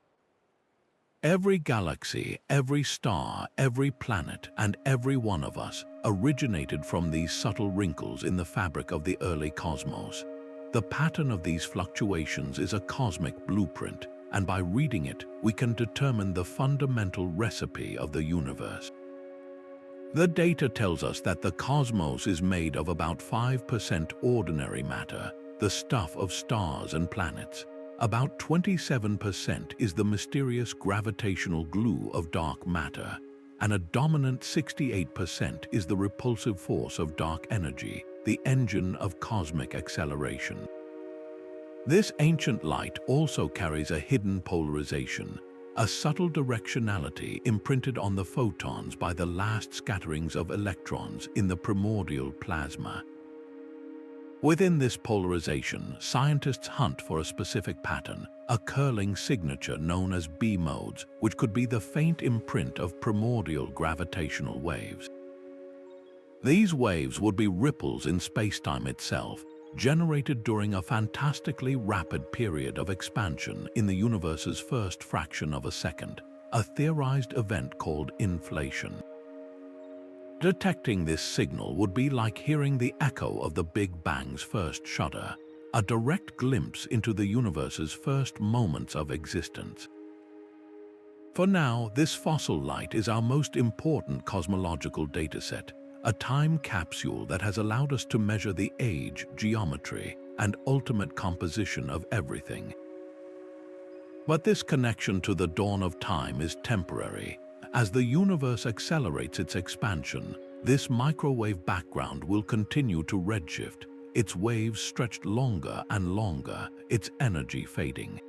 Speaker 1: Every galaxy, every star, every planet, and every one of us originated from these subtle wrinkles in the fabric of the early cosmos. The pattern of these fluctuations is a cosmic blueprint, and by reading it, we can determine the fundamental recipe of the universe. The data tells us that the cosmos is made of about 5% ordinary matter, the stuff of stars and planets. About 27% is the mysterious gravitational glue of dark matter, and a dominant 68% is the repulsive force of dark energy, the engine of cosmic acceleration. This ancient light also carries a hidden polarization, a subtle directionality imprinted on the photons by the last scatterings of electrons in the primordial plasma. Within this polarization, scientists hunt for a specific pattern, a curling signature known as B modes, which could be the faint imprint of primordial gravitational waves. These waves would be ripples in spacetime itself, generated during a fantastically rapid period of expansion in the universe's first fraction of a second, a theorized event called inflation. Detecting this signal would be like hearing the echo of the Big Bang's first shudder, a direct glimpse into the universe's first moments of existence. For now, this fossil light is our most important cosmological dataset, a time capsule that has allowed us to measure the age, geometry, and ultimate composition of everything. But this connection to the dawn of time is temporary. As the universe accelerates its expansion, this microwave background will continue to redshift, its waves stretched longer and longer, its energy fading.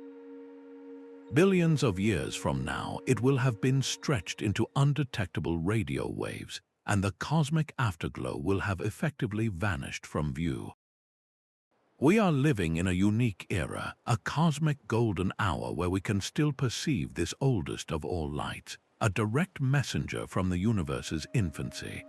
Speaker 1: Billions of years from now, it will have been stretched into undetectable radio waves, and the cosmic afterglow will have effectively vanished from view. We are living in a unique era, a cosmic golden hour where we can still perceive this oldest of all lights, a direct messenger from the universe's infancy.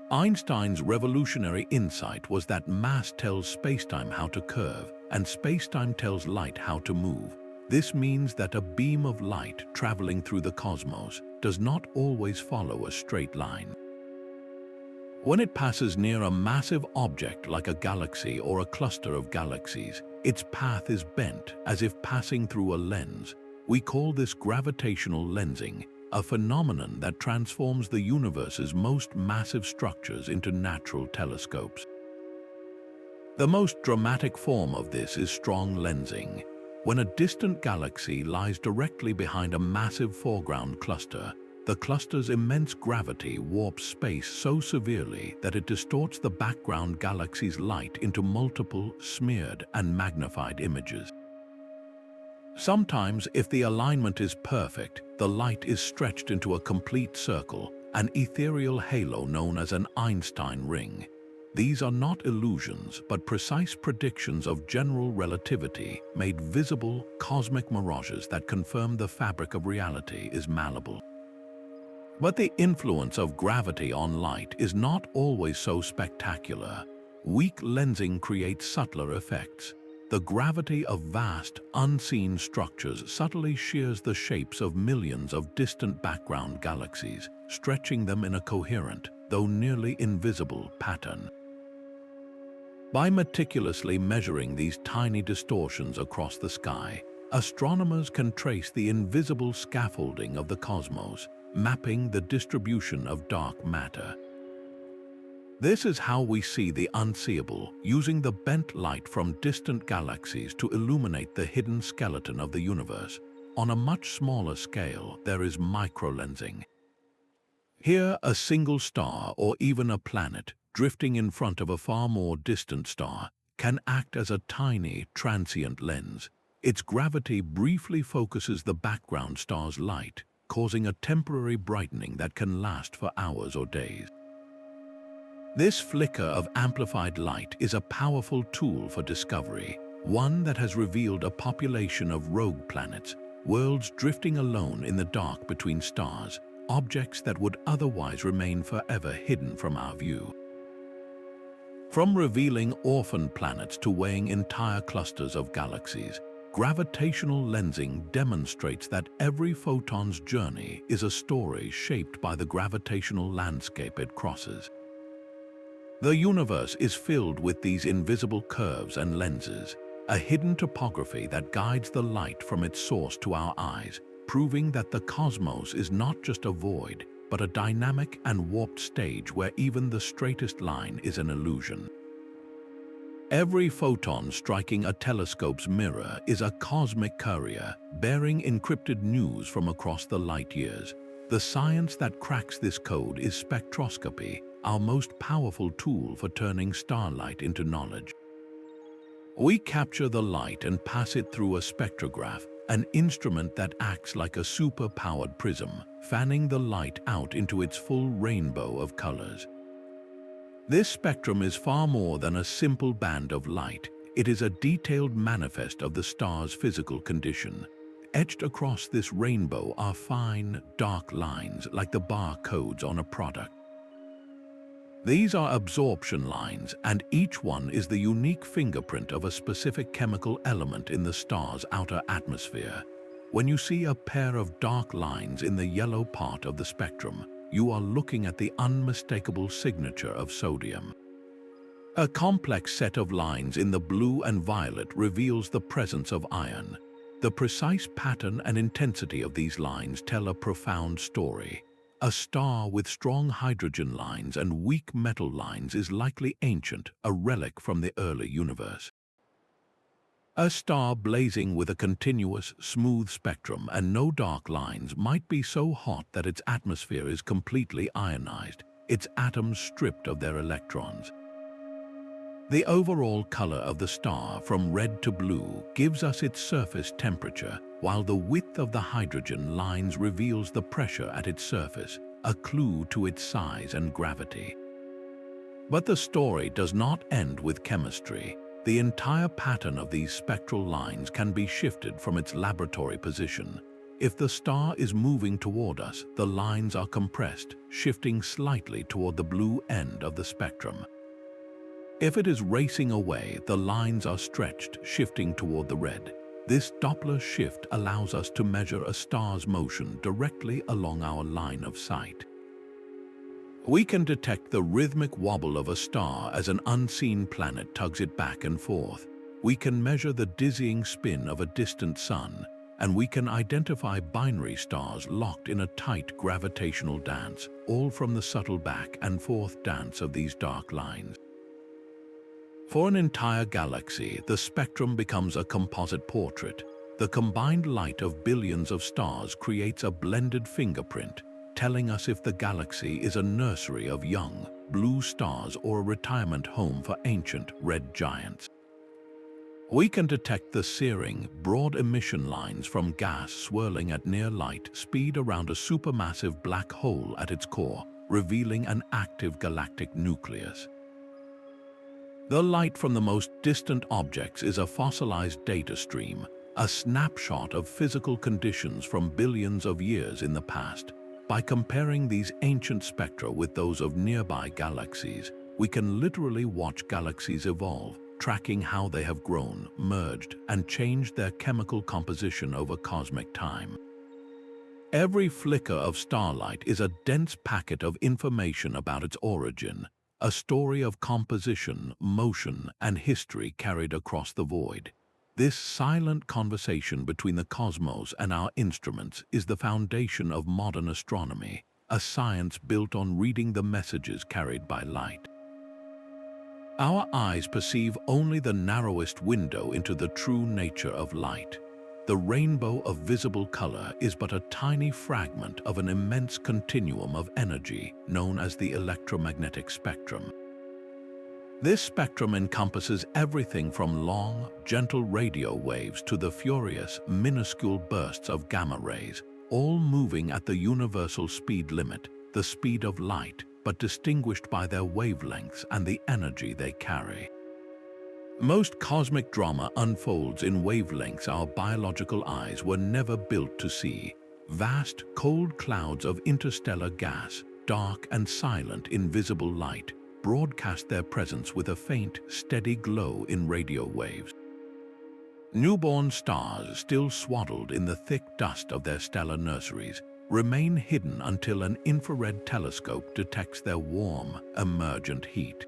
Speaker 1: Einstein's revolutionary insight was that mass tells spacetime how to curve, and spacetime tells light how to move. This means that a beam of light traveling through the cosmos does not always follow a straight line. When it passes near a massive object like a galaxy or a cluster of galaxies, its path is bent as if passing through a lens. We call this gravitational lensing, a phenomenon that transforms the universe's most massive structures into natural telescopes. The most dramatic form of this is strong lensing. When a distant galaxy lies directly behind a massive foreground cluster, the cluster's immense gravity warps space so severely that it distorts the background galaxy's light into multiple, smeared, and magnified images. Sometimes, if the alignment is perfect, the light is stretched into a complete circle, an ethereal halo known as an Einstein ring. These are not illusions, but precise predictions of general relativity made visible cosmic mirages that confirm the fabric of reality is malleable. But the influence of gravity on light is not always so spectacular. Weak lensing creates subtler effects. The gravity of vast, unseen structures subtly shears the shapes of millions of distant background galaxies, stretching them in a coherent, though nearly invisible, pattern. By meticulously measuring these tiny distortions across the sky, astronomers can trace the invisible scaffolding of the cosmos, mapping the distribution of dark matter. This is how we see the unseeable, using the bent light from distant galaxies to illuminate the hidden skeleton of the universe. On a much smaller scale, there is microlensing. Here, a single star or even a planet, drifting in front of a far more distant star, can act as a tiny, transient lens. Its gravity briefly focuses the background star's light, causing a temporary brightening that can last for hours or days. This flicker of amplified light is a powerful tool for discovery, one that has revealed a population of rogue planets, worlds drifting alone in the dark between stars, objects that would otherwise remain forever hidden from our view. From revealing orphan planets to weighing entire clusters of galaxies, gravitational lensing demonstrates that every photon's journey is a story shaped by the gravitational landscape it crosses. The universe is filled with these invisible curves and lenses, a hidden topography that guides the light from its source to our eyes, proving that the cosmos is not just a void, but a dynamic and warped stage where even the straightest line is an illusion. Every photon striking a telescope's mirror is a cosmic courier, bearing encrypted news from across the light years. The science that cracks this code is spectroscopy, our most powerful tool for turning starlight into knowledge. We capture the light and pass it through a spectrograph, an instrument that acts like a super-powered prism, fanning the light out into its full rainbow of colors. This spectrum is far more than a simple band of light. It is a detailed manifest of the star's physical condition. Etched across this rainbow are fine, dark lines like the barcodes on a product. These are absorption lines, and each one is the unique fingerprint of a specific chemical element in the star's outer atmosphere. When you see a pair of dark lines in the yellow part of the spectrum, you are looking at the unmistakable signature of sodium. A complex set of lines in the blue and violet reveals the presence of iron. The precise pattern and intensity of these lines tell a profound story. A star with strong hydrogen lines and weak metal lines is likely ancient, a relic from the early universe. A star blazing with a continuous, smooth spectrum and no dark lines might be so hot that its atmosphere is completely ionized, its atoms stripped of their electrons. The overall color of the star, from red to blue, gives us its surface temperature, while the width of the hydrogen lines reveals the pressure at its surface, a clue to its size and gravity. But the story does not end with chemistry. The entire pattern of these spectral lines can be shifted from its laboratory position. If the star is moving toward us, the lines are compressed, shifting slightly toward the blue end of the spectrum. If it is racing away, the lines are stretched, shifting toward the red. This Doppler shift allows us to measure a star's motion directly along our line of sight. We can detect the rhythmic wobble of a star as an unseen planet tugs it back and forth. We can measure the dizzying spin of a distant sun, and we can identify binary stars locked in a tight gravitational dance, all from the subtle back and forth dance of these dark lines. For an entire galaxy, the spectrum becomes a composite portrait. The combined light of billions of stars creates a blended fingerprint, telling us if the galaxy is a nursery of young, blue stars or a retirement home for ancient red giants. We can detect the searing, broad emission lines from gas swirling at near light speed around a supermassive black hole at its core, revealing an active galactic nucleus. The light from the most distant objects is a fossilized data stream, a snapshot of physical conditions from billions of years in the past. By comparing these ancient spectra with those of nearby galaxies, we can literally watch galaxies evolve, tracking how they have grown, merged, and changed their chemical composition over cosmic time. Every flicker of starlight is a dense packet of information about its origin, a story of composition, motion, and history carried across the void. This silent conversation between the cosmos and our instruments is the foundation of modern astronomy, a science built on reading the messages carried by light. Our eyes perceive only the narrowest window into the true nature of light. The rainbow of visible color is but a tiny fragment of an immense continuum of energy known as the electromagnetic spectrum. This spectrum encompasses everything from long, gentle radio waves to the furious, minuscule bursts of gamma rays, all moving at the universal speed limit, the speed of light, but distinguished by their wavelengths and the energy they carry. Most cosmic drama unfolds in wavelengths our biological eyes were never built to see. Vast, cold clouds of interstellar gas, dark and silent in visible light, broadcast their presence with a faint, steady glow in radio waves. Newborn stars, still swaddled in the thick dust of their stellar nurseries, remain hidden until an infrared telescope detects their warm, emergent heat.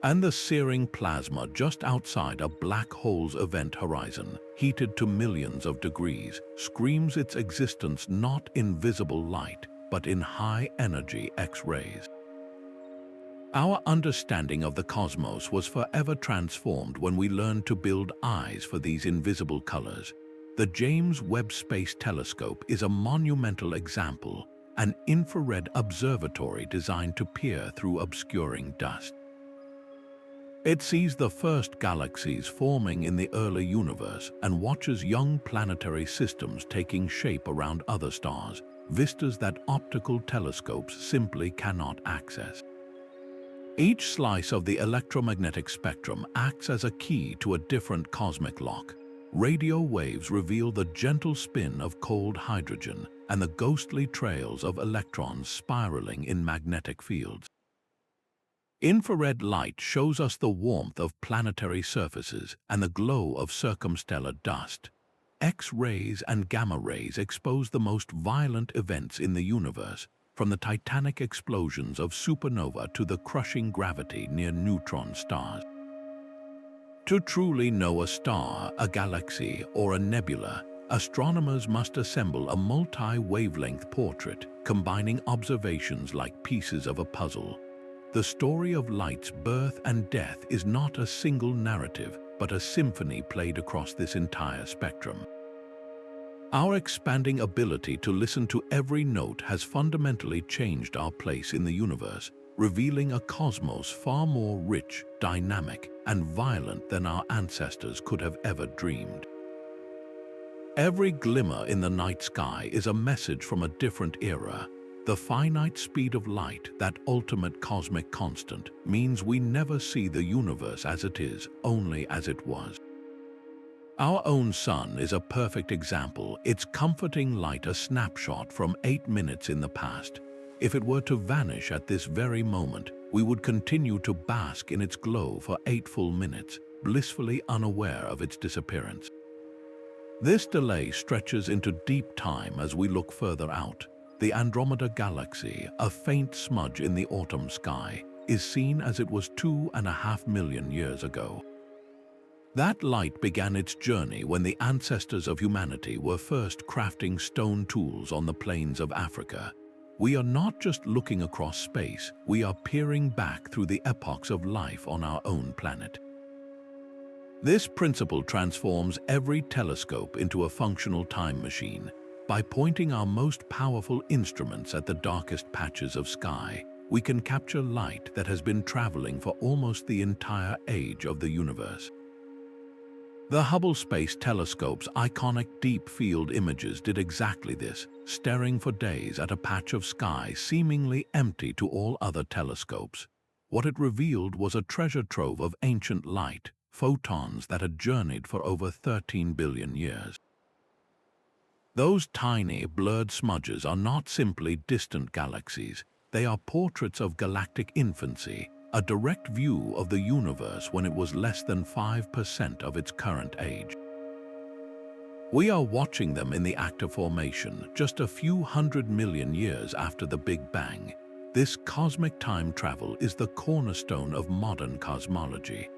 Speaker 1: And the searing plasma just outside a black hole's event horizon, heated to millions of degrees, screams its existence not in visible light, but in high-energy X-rays. Our understanding of the cosmos was forever transformed when we learned to build eyes for these invisible colors. The James Webb Space Telescope is a monumental example, an infrared observatory designed to peer through obscuring dust. It sees the first galaxies forming in the early universe and watches young planetary systems taking shape around other stars, vistas that optical telescopes simply cannot access. Each slice of the electromagnetic spectrum acts as a key to a different cosmic lock. Radio waves reveal the gentle spin of cold hydrogen and the ghostly trails of electrons spiraling in magnetic fields. Infrared light shows us the warmth of planetary surfaces and the glow of circumstellar dust. X-rays and gamma rays expose the most violent events in the universe, from the titanic explosions of supernova to the crushing gravity near neutron stars. To truly know a star, a galaxy, or a nebula, astronomers must assemble a multi-wavelength portrait, combining observations like pieces of a puzzle. The story of light's birth and death is not a single narrative, but a symphony played across this entire spectrum. Our expanding ability to listen to every note has fundamentally changed our place in the universe, revealing a cosmos far more rich, dynamic, and violent than our ancestors could have ever dreamed. Every glimmer in the night sky is a message from a different era. The finite speed of light, that ultimate cosmic constant, means we never see the universe as it is, only as it was. Our own sun is a perfect example, its comforting light a snapshot from 8 minutes in the past. If it were to vanish at this very moment, we would continue to bask in its glow for 8 full minutes, blissfully unaware of its disappearance. This delay stretches into deep time as we look further out. The Andromeda Galaxy, a faint smudge in the autumn sky, is seen as it was 2.5 million years ago. That light began its journey when the ancestors of humanity were first crafting stone tools on the plains of Africa. We are not just looking across space, we are peering back through the epochs of life on our own planet. This principle transforms every telescope into a functional time machine. By pointing our most powerful instruments at the darkest patches of sky, we can capture light that has been traveling for almost the entire age of the universe. The Hubble Space Telescope's iconic deep-field images did exactly this, staring for days at a patch of sky seemingly empty to all other telescopes. What it revealed was a treasure trove of ancient light, photons that had journeyed for over 13 billion years. Those tiny, blurred smudges are not simply distant galaxies. They are portraits of galactic infancy, a direct view of the universe when it was less than 5% of its current age. We are watching them in the act of formation, just a few 100 million years after the Big Bang. This cosmic time travel is the cornerstone of modern cosmology.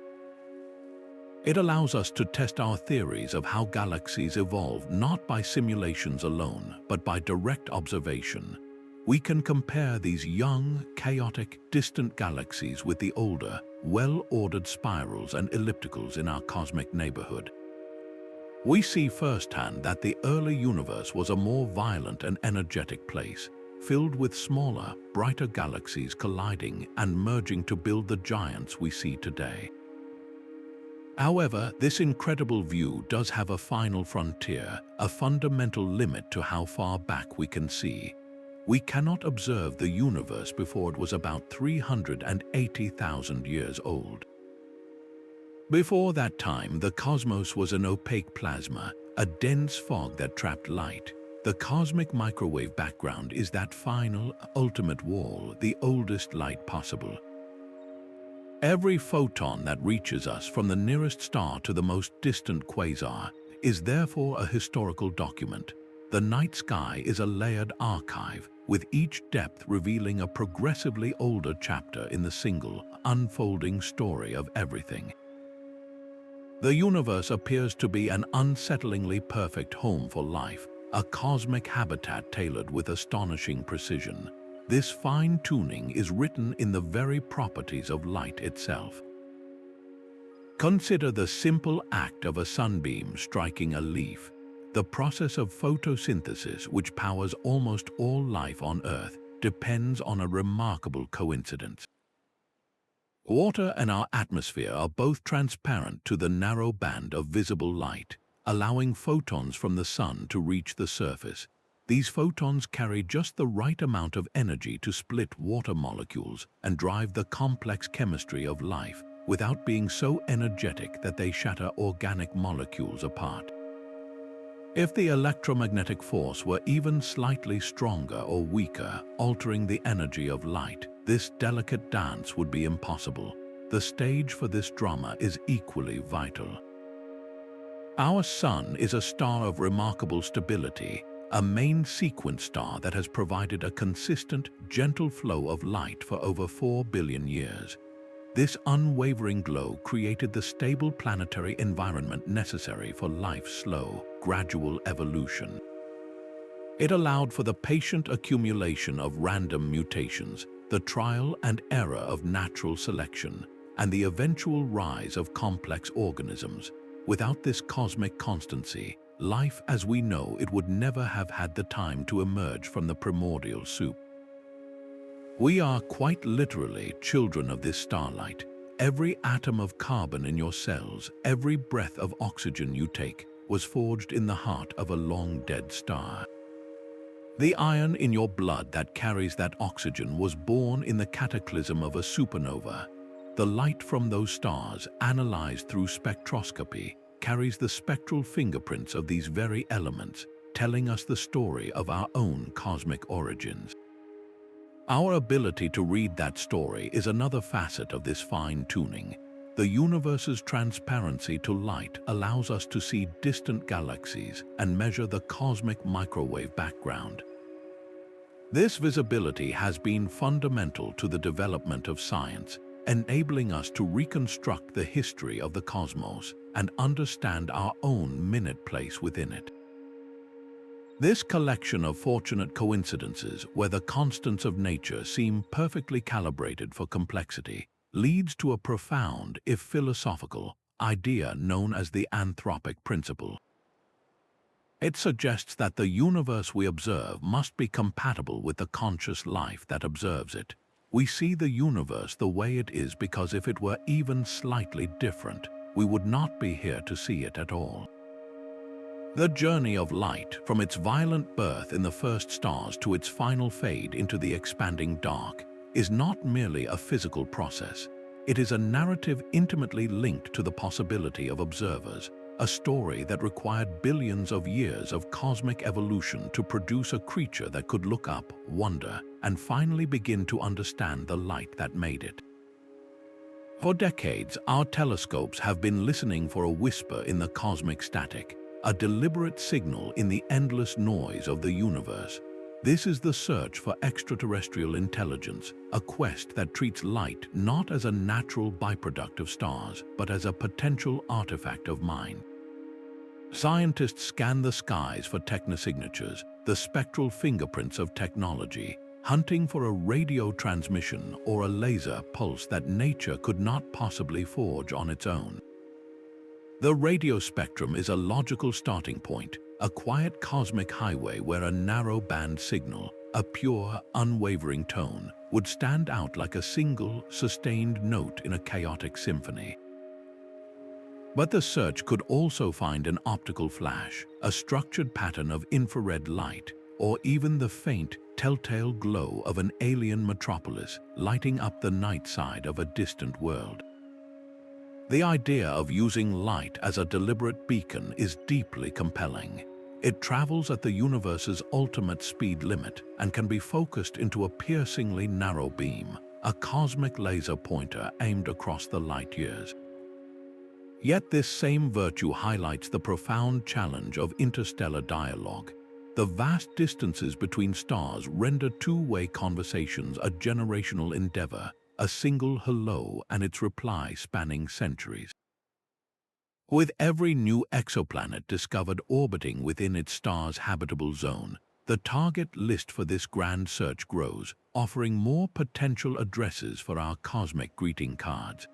Speaker 1: It allows us to test our theories of how galaxies evolved not by simulations alone, but by direct observation. We can compare these young, chaotic, distant galaxies with the older, well-ordered spirals and ellipticals in our cosmic neighborhood. We see firsthand that the early universe was a more violent and energetic place, filled with smaller, brighter galaxies colliding and merging to build the giants we see today. However, this incredible view does have a final frontier, a fundamental limit to how far back we can see. We cannot observe the universe before it was about 380,000 years old. Before that time, the cosmos was an opaque plasma, a dense fog that trapped light. The cosmic microwave background is that final, ultimate wall, the oldest light possible. Every photon that reaches us from the nearest star to the most distant quasar is therefore a historical document. The night sky is a layered archive, with each depth revealing a progressively older chapter in the single, unfolding story of everything. The universe appears to be an unsettlingly perfect home for life, a cosmic habitat tailored with astonishing precision. This fine-tuning is written in the very properties of light itself. Consider the simple act of a sunbeam striking a leaf. The process of photosynthesis, which powers almost all life on Earth, depends on a remarkable coincidence. Water and our atmosphere are both transparent to the narrow band of visible light, allowing photons from the sun to reach the surface. These photons carry just the right amount of energy to split water molecules and drive the complex chemistry of life, without being so energetic that they shatter organic molecules apart. If the electromagnetic force were even slightly stronger or weaker, altering the energy of light, this delicate dance would be impossible. The stage for this drama is equally vital. Our Sun is a star of remarkable stability, a main sequence star that has provided a consistent, gentle flow of light for over 4 billion years. This unwavering glow created the stable planetary environment necessary for life's slow, gradual evolution. It allowed for the patient accumulation of random mutations, the trial and error of natural selection, and the eventual rise of complex organisms. Without this cosmic constancy, life as we know it would never have had the time to emerge from the primordial soup. We are quite literally children of this starlight. Every atom of carbon in your cells, every breath of oxygen you take, was forged in the heart of a long-dead star. The iron in your blood that carries that oxygen was born in the cataclysm of a supernova. The light from those stars, analyzed through spectroscopy, carries the spectral fingerprints of these very elements, telling us the story of our own cosmic origins. Our ability to read that story is another facet of this fine-tuning. The universe's transparency to light allows us to see distant galaxies and measure the cosmic microwave background. This visibility has been fundamental to the development of science. enabling us to reconstruct the history of the cosmos and understand our own minute place within it. This collection of fortunate coincidences, where the constants of nature seem perfectly calibrated for complexity, leads to a profound, if philosophical, idea known as the anthropic principle. It suggests that the universe we observe must be compatible with the conscious life that observes it. We see the universe the way it is because if it were even slightly different, we would not be here to see it at all. The journey of light, from its violent birth in the first stars to its final fade into the expanding dark, is not merely a physical process. It is a narrative intimately linked to the possibility of observers, a story that required billions of years of cosmic evolution to produce a creature that could look up, wonder, and finally begin to understand the light that made it. For decades, our telescopes have been listening for a whisper in the cosmic static, a deliberate signal in the endless noise of the universe. This is the search for extraterrestrial intelligence, a quest that treats light not as a natural byproduct of stars, but as a potential artifact of mind. Scientists scan the skies for technosignatures, the spectral fingerprints of technology, hunting for a radio transmission or a laser pulse that nature could not possibly forge on its own. The radio spectrum is a logical starting point, a quiet cosmic highway where a narrow-band signal, a pure, unwavering tone, would stand out like a single, sustained note in a chaotic symphony. But the search could also find an optical flash, a structured pattern of infrared light, or even the faint, telltale glow of an alien metropolis lighting up the night side of a distant world. The idea of using light as a deliberate beacon is deeply compelling. It travels at the universe's ultimate speed limit and can be focused into a piercingly narrow beam, a cosmic laser pointer aimed across the light years. Yet this same virtue highlights the profound challenge of interstellar dialogue. The vast distances between stars render two-way conversations a generational endeavor, a single hello and its reply spanning centuries. With every new exoplanet discovered orbiting within its star's habitable zone, the target list for this grand search grows, offering more potential addresses for our cosmic greeting cards.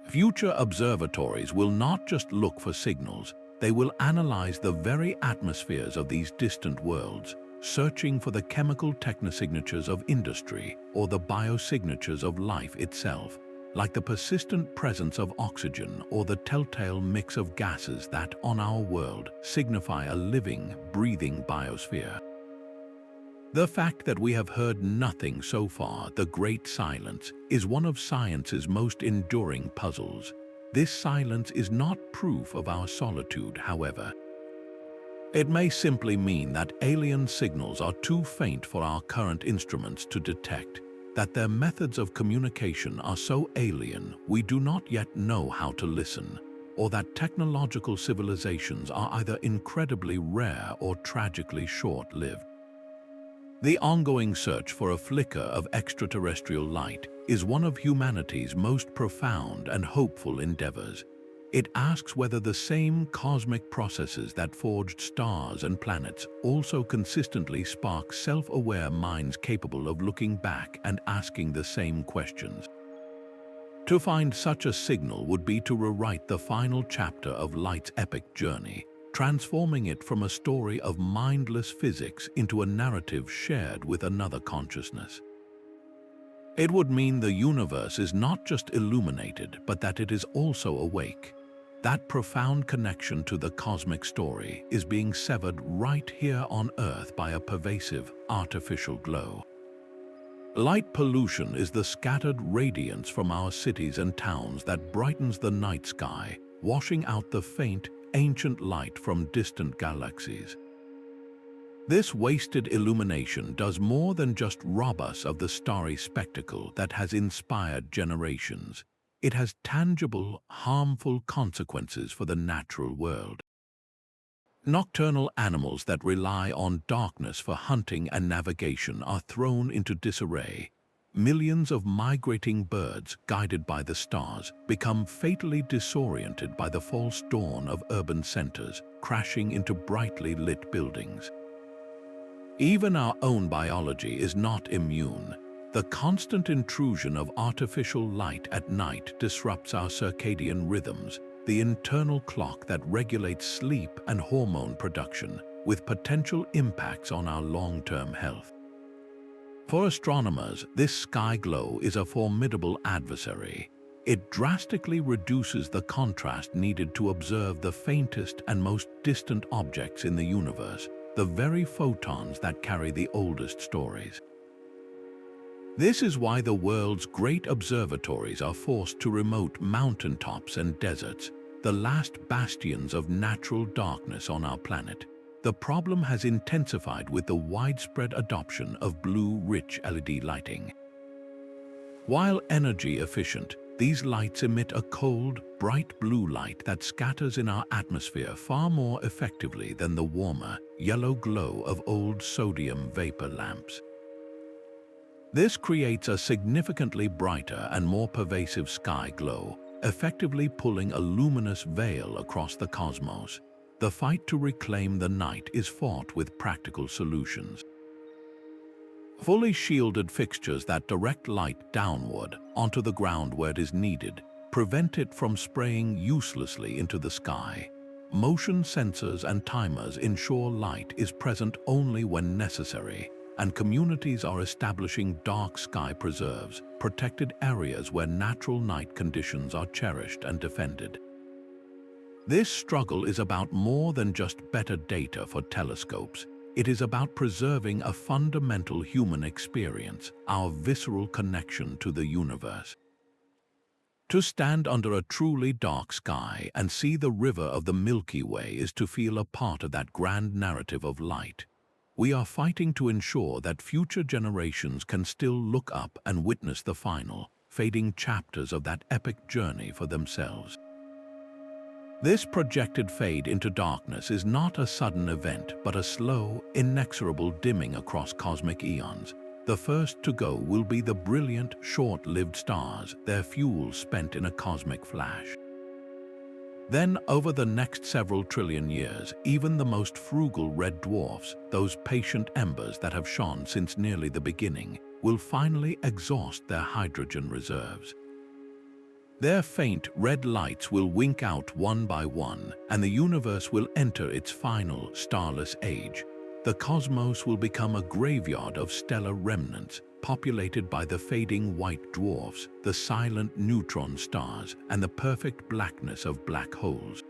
Speaker 1: Future observatories will not just look for signals, they will analyze the very atmospheres of these distant worlds, searching for the chemical technosignatures of industry or the biosignatures of life itself, like the persistent presence of oxygen or the telltale mix of gases that, on our world, signify a living, breathing biosphere. The fact that we have heard nothing so far, the great silence, is one of science's most enduring puzzles. This silence is not proof of our solitude, however. It may simply mean that alien signals are too faint for our current instruments to detect, that their methods of communication are so alien we do not yet know how to listen, or that technological civilizations are either incredibly rare or tragically short-lived. The ongoing search for a flicker of extraterrestrial light is one of humanity's most profound and hopeful endeavors. It asks whether the same cosmic processes that forged stars and planets also consistently spark self-aware minds capable of looking back and asking the same questions. To find such a signal would be to rewrite the final chapter of light's epic journey, transforming it from a story of mindless physics into a narrative shared with another consciousness. It would mean the universe is not just illuminated, but that it is also awake. That profound connection to the cosmic story is being severed right here on Earth by a pervasive, artificial glow. Light pollution is the scattered radiance from our cities and towns that brightens the night sky, washing out the faint, ancient light from distant galaxies. This wasted illumination does more than just rob us of the starry spectacle that has inspired generations. It has tangible, harmful consequences for the natural world. Nocturnal animals that rely on darkness for hunting and navigation are thrown into disarray. millions of migrating birds, guided by the stars, become fatally disoriented by the false dawn of urban centers, crashing into brightly lit buildings. Even our own biology is not immune. The constant intrusion of artificial light at night disrupts our circadian rhythms, the internal clock that regulates sleep and hormone production, with potential impacts on our long-term health. For astronomers, this sky glow is a formidable adversary. It drastically reduces the contrast needed to observe the faintest and most distant objects in the universe, the very photons that carry the oldest stories. This is why the world's great observatories are forced to remote mountaintops and deserts, the last bastions of natural darkness on our planet. The problem has intensified with the widespread adoption of blue-rich LED lighting. While energy efficient, these lights emit a cold, bright blue light that scatters in our atmosphere far more effectively than the warmer, yellow glow of old sodium vapor lamps. This creates a significantly brighter and more pervasive sky glow, effectively pulling a luminous veil across the cosmos. The fight to reclaim the night is fought with practical solutions. Fully shielded fixtures that direct light downward onto the ground where it is needed prevent it from spraying uselessly into the sky. Motion sensors and timers ensure light is present only when necessary, and communities are establishing dark sky preserves, protected areas where natural night conditions are cherished and defended. This struggle is about more than just better data for telescopes. It is about preserving a fundamental human experience, our visceral connection to the universe. To stand under a truly dark sky and see the river of the Milky Way is to feel a part of that grand narrative of light. We are fighting to ensure that future generations can still look up and witness the final, fading chapters of that epic journey for themselves. This projected fade into darkness is not a sudden event, but a slow, inexorable dimming across cosmic eons. The first to go will be the brilliant, short-lived stars, their fuel spent in a cosmic flash. Then, over the next several trillion years, even the most frugal red dwarfs, those patient embers that have shone since nearly the beginning, will finally exhaust their hydrogen reserves. Their faint red lights will wink out one by one, and the universe will enter its final starless age. The cosmos will become a graveyard of stellar remnants, populated by the fading white dwarfs, the silent neutron stars, and the perfect blackness of black holes.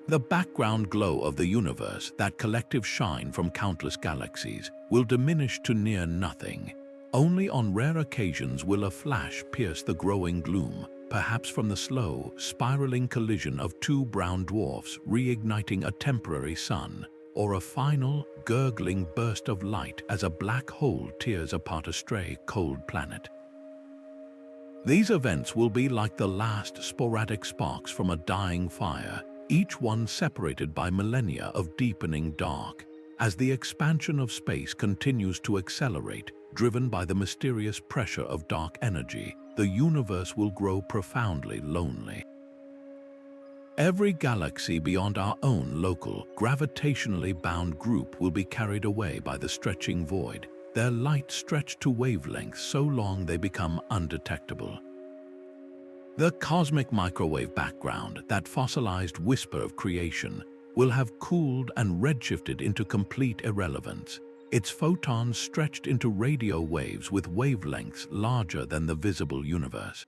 Speaker 1: The background glow of the universe, that collective shine from countless galaxies, will diminish to near nothing. Only on rare occasions will a flash pierce the growing gloom, perhaps from the slow, spiraling collision of two brown dwarfs reigniting a temporary sun, or a final, gurgling burst of light as a black hole tears apart a stray, cold planet. These events will be like the last sporadic sparks from a dying fire, each one separated by millennia of deepening dark. As the expansion of space continues to accelerate, driven by the mysterious pressure of dark energy, the universe will grow profoundly lonely. Every galaxy beyond our own local, gravitationally bound group will be carried away by the stretching void, their light stretched to wavelengths so long they become undetectable. The cosmic microwave background, that fossilized whisper of creation, will have cooled and redshifted into complete irrelevance, its photons stretched into radio waves with wavelengths larger than the visible universe.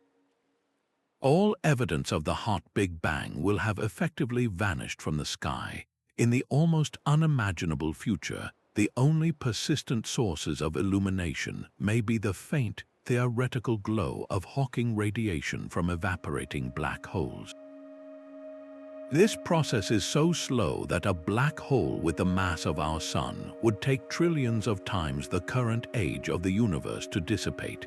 Speaker 1: All evidence of the hot Big Bang will have effectively vanished from the sky. In the almost unimaginable future, the only persistent sources of illumination may be the faint, theoretical glow of Hawking radiation from evaporating black holes. This process is so slow that a black hole with the mass of our Sun would take trillions of times the current age of the universe to dissipate.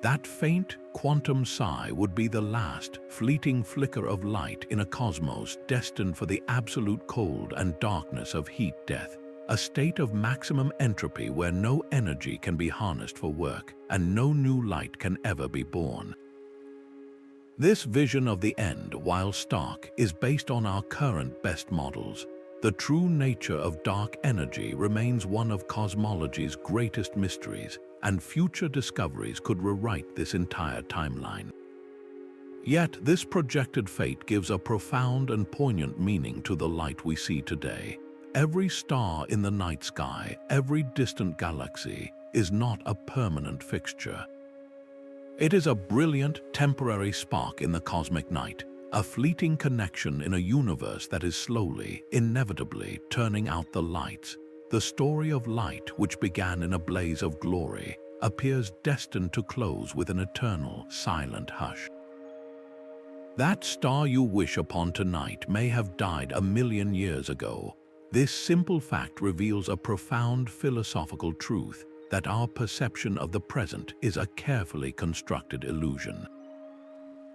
Speaker 1: That faint quantum sigh would be the last, fleeting flicker of light in a cosmos destined for the absolute cold and darkness of heat death. a state of maximum entropy where no energy can be harnessed for work and no new light can ever be born. This vision of the end, while stark, is based on our current best models. The true nature of dark energy remains one of cosmology's greatest mysteries, and future discoveries could rewrite this entire timeline. Yet, this projected fate gives a profound and poignant meaning to the light we see today. Every star in the night sky, every distant galaxy, is not a permanent fixture. It is a brilliant, temporary spark in the cosmic night, a fleeting connection in a universe that is slowly, inevitably turning out the lights. The story of light, which began in a blaze of glory, appears destined to close with an eternal, silent hush. That star you wish upon tonight may have died 1,000,000 years ago. This simple fact reveals a profound philosophical truth, that our perception of the present is a carefully constructed illusion.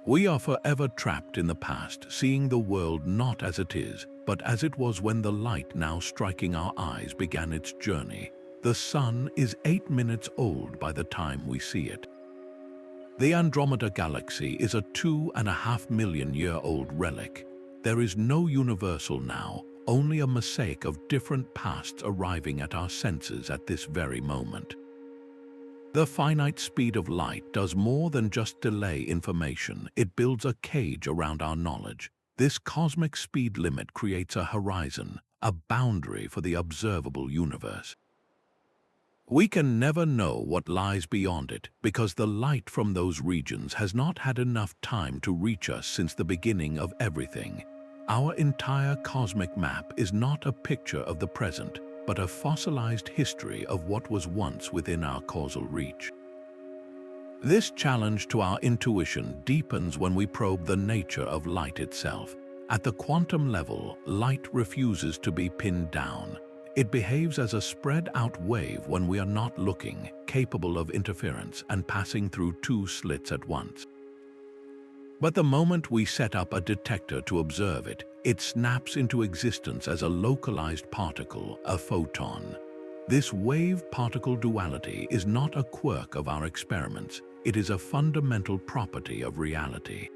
Speaker 1: We are forever trapped in the past, seeing the world not as it is, but as it was when the light now striking our eyes began its journey. The sun is 8 minutes old by the time we see it. The Andromeda Galaxy is a 2.5 million-year-old relic. There is no universal now, only a mosaic of different pasts arriving at our senses at this very moment. The finite speed of light does more than just delay information, it builds a cage around our knowledge. This cosmic speed limit creates a horizon, a boundary for the observable universe. We can never know what lies beyond it, because the light from those regions has not had enough time to reach us since the beginning of everything. Our entire cosmic map is not a picture of the present, but a fossilized history of what was once within our causal reach. This challenge to our intuition deepens when we probe the nature of light itself. At the quantum level, light refuses to be pinned down. It behaves as a spread-out wave when we are not looking, capable of interference and passing through 2 slits at once. But the moment we set up a detector to observe it, it snaps into existence as a localized particle, a photon. This wave-particle duality is not a quirk of our experiments, it is a fundamental property of reality.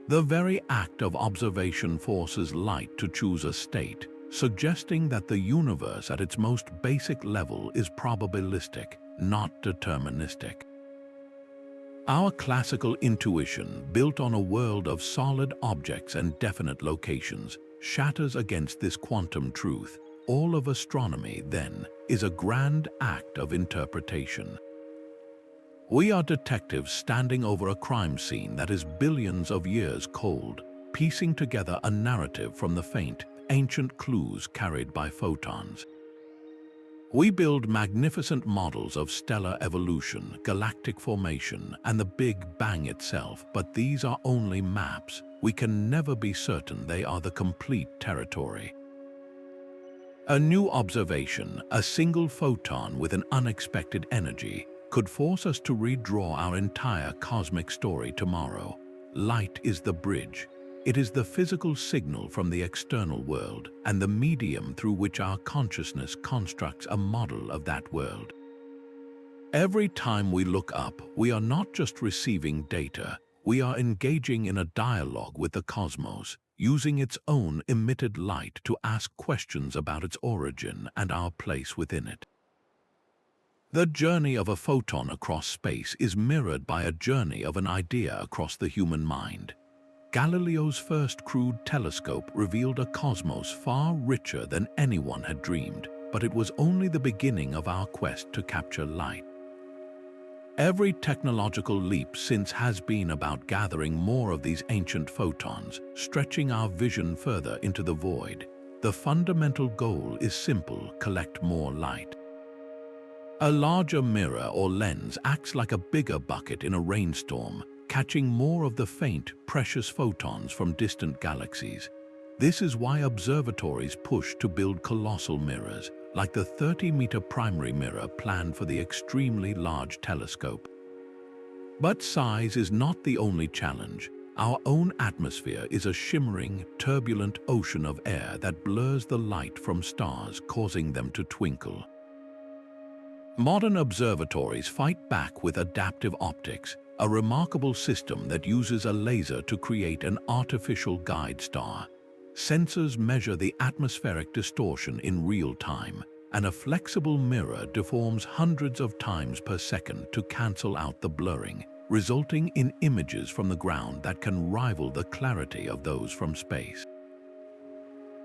Speaker 1: The very act of observation forces light to choose a state, suggesting that the universe at its most basic level is probabilistic, not deterministic. Our classical intuition, built on a world of solid objects and definite locations, shatters against this quantum truth. All of astronomy, then, is a grand act of interpretation. We are detectives standing over a crime scene that is billions of years cold, piecing together a narrative from the faint, ancient clues carried by photons. We build magnificent models of stellar evolution, galactic formation, and the Big Bang itself, but these are only maps. We can never be certain they are the complete territory. A new observation, a single photon with an unexpected energy, could force us to redraw our entire cosmic story tomorrow. Light is the bridge. It is the physical signal from the external world and the medium through which our consciousness constructs a model of that world. Every time we look up, we are not just receiving data, we are engaging in a dialogue with the cosmos, using its own emitted light to ask questions about its origin and our place within it. The journey of a photon across space is mirrored by a journey of an idea across the human mind. Galileo's first crude telescope revealed a cosmos far richer than anyone had dreamed, but it was only the beginning of our quest to capture light. Every technological leap since has been about gathering more of these ancient photons, stretching our vision further into the void. The fundamental goal is simple: collect more light. A larger mirror or lens acts like a bigger bucket in a rainstorm, catching more of the faint, precious photons from distant galaxies. This is why observatories push to build colossal mirrors, like the 30-meter primary mirror planned for the extremely large telescope. But size is not the only challenge. Our own atmosphere is a shimmering, turbulent ocean of air that blurs the light from stars, causing them to twinkle. Modern observatories fight back with adaptive optics, a remarkable system that uses a laser to create an artificial guide star. Sensors measure the atmospheric distortion in real time, and a flexible mirror deforms hundreds of times per second to cancel out the blurring, resulting in images from the ground that can rival the clarity of those from space.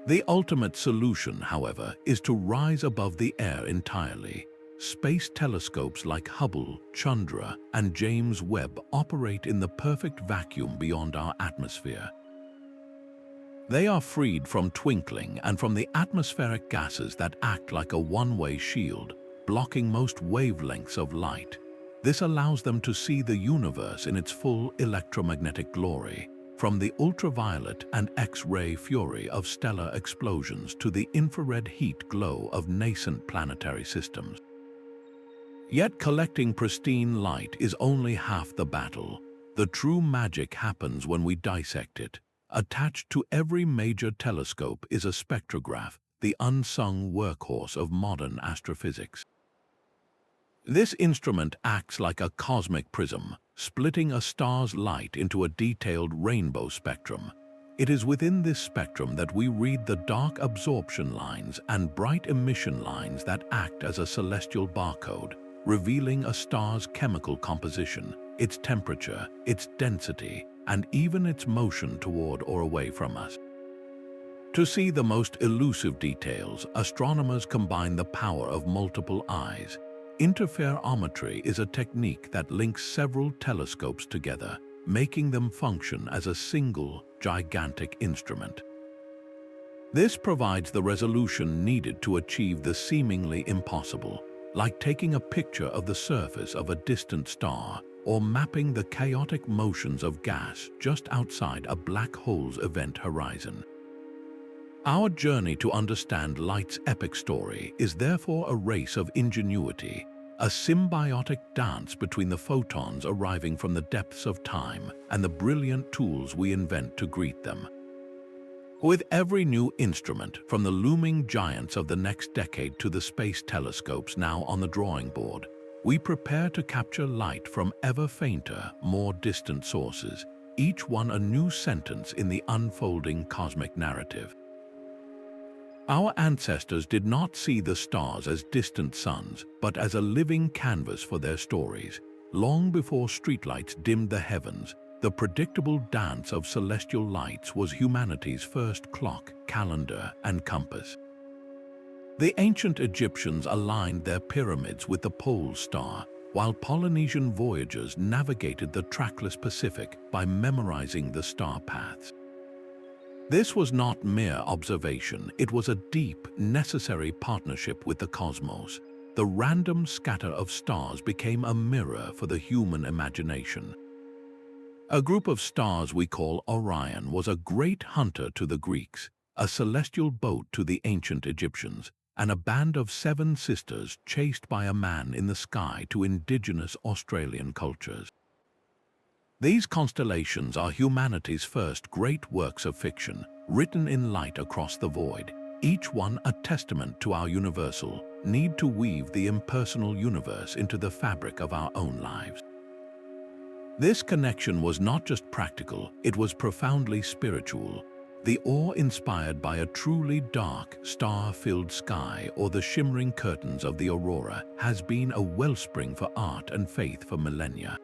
Speaker 1: The ultimate solution, however, is to rise above the air entirely. Space telescopes like Hubble, Chandra, and James Webb operate in the perfect vacuum beyond our atmosphere. They are freed from twinkling and from the atmospheric gases that act like a one-way shield, blocking most wavelengths of light. This allows them to see the universe in its full electromagnetic glory, from the ultraviolet and X-ray fury of stellar explosions to the infrared heat glow of nascent planetary systems. Yet collecting pristine light is only half the battle. The true magic happens when we dissect it. Attached to every major telescope is a spectrograph, the unsung workhorse of modern astrophysics. This instrument acts like a cosmic prism, splitting a star's light into a detailed rainbow spectrum. It is within this spectrum that we read the dark absorption lines and bright emission lines that act as a celestial barcode, revealing a star's chemical composition, its temperature, its density, and even its motion toward or away from us. To see the most elusive details, astronomers combine the power of multiple eyes. Interferometry is a technique that links several telescopes together, making them function as a single, gigantic instrument. This provides the resolution needed to achieve the seemingly impossible, like taking a picture of the surface of a distant star or mapping the chaotic motions of gas just outside a black hole's event horizon. Our journey to understand light's epic story is therefore a race of ingenuity, a symbiotic dance between the photons arriving from the depths of time and the brilliant tools we invent to greet them. With every new instrument, from the looming giants of the next decade to the space telescopes now on the drawing board, we prepare to capture light from ever fainter, more distant sources, each one a new sentence in the unfolding cosmic narrative. Our ancestors did not see the stars as distant suns, but as a living canvas for their stories. Long before streetlights dimmed the heavens, the predictable dance of celestial lights was humanity's first clock, calendar, and compass. The ancient Egyptians aligned their pyramids with the pole star, while Polynesian voyagers navigated the trackless Pacific by memorizing the star paths. This was not mere observation, it was a deep, necessary partnership with the cosmos. The random scatter of stars became a mirror for the human imagination. A group of stars we call Orion was a great hunter to the Greeks, a celestial boat to the ancient Egyptians, and a band of 7 sisters chased by a man in the sky to indigenous Australian cultures. These constellations are humanity's first great works of fiction, written in light across the void, each one a testament to our universal need to weave the impersonal universe into the fabric of our own lives. This connection was not just practical, it was profoundly spiritual. The awe inspired by a truly dark, star-filled sky or the shimmering curtains of the aurora has been a wellspring for art and faith for millennia.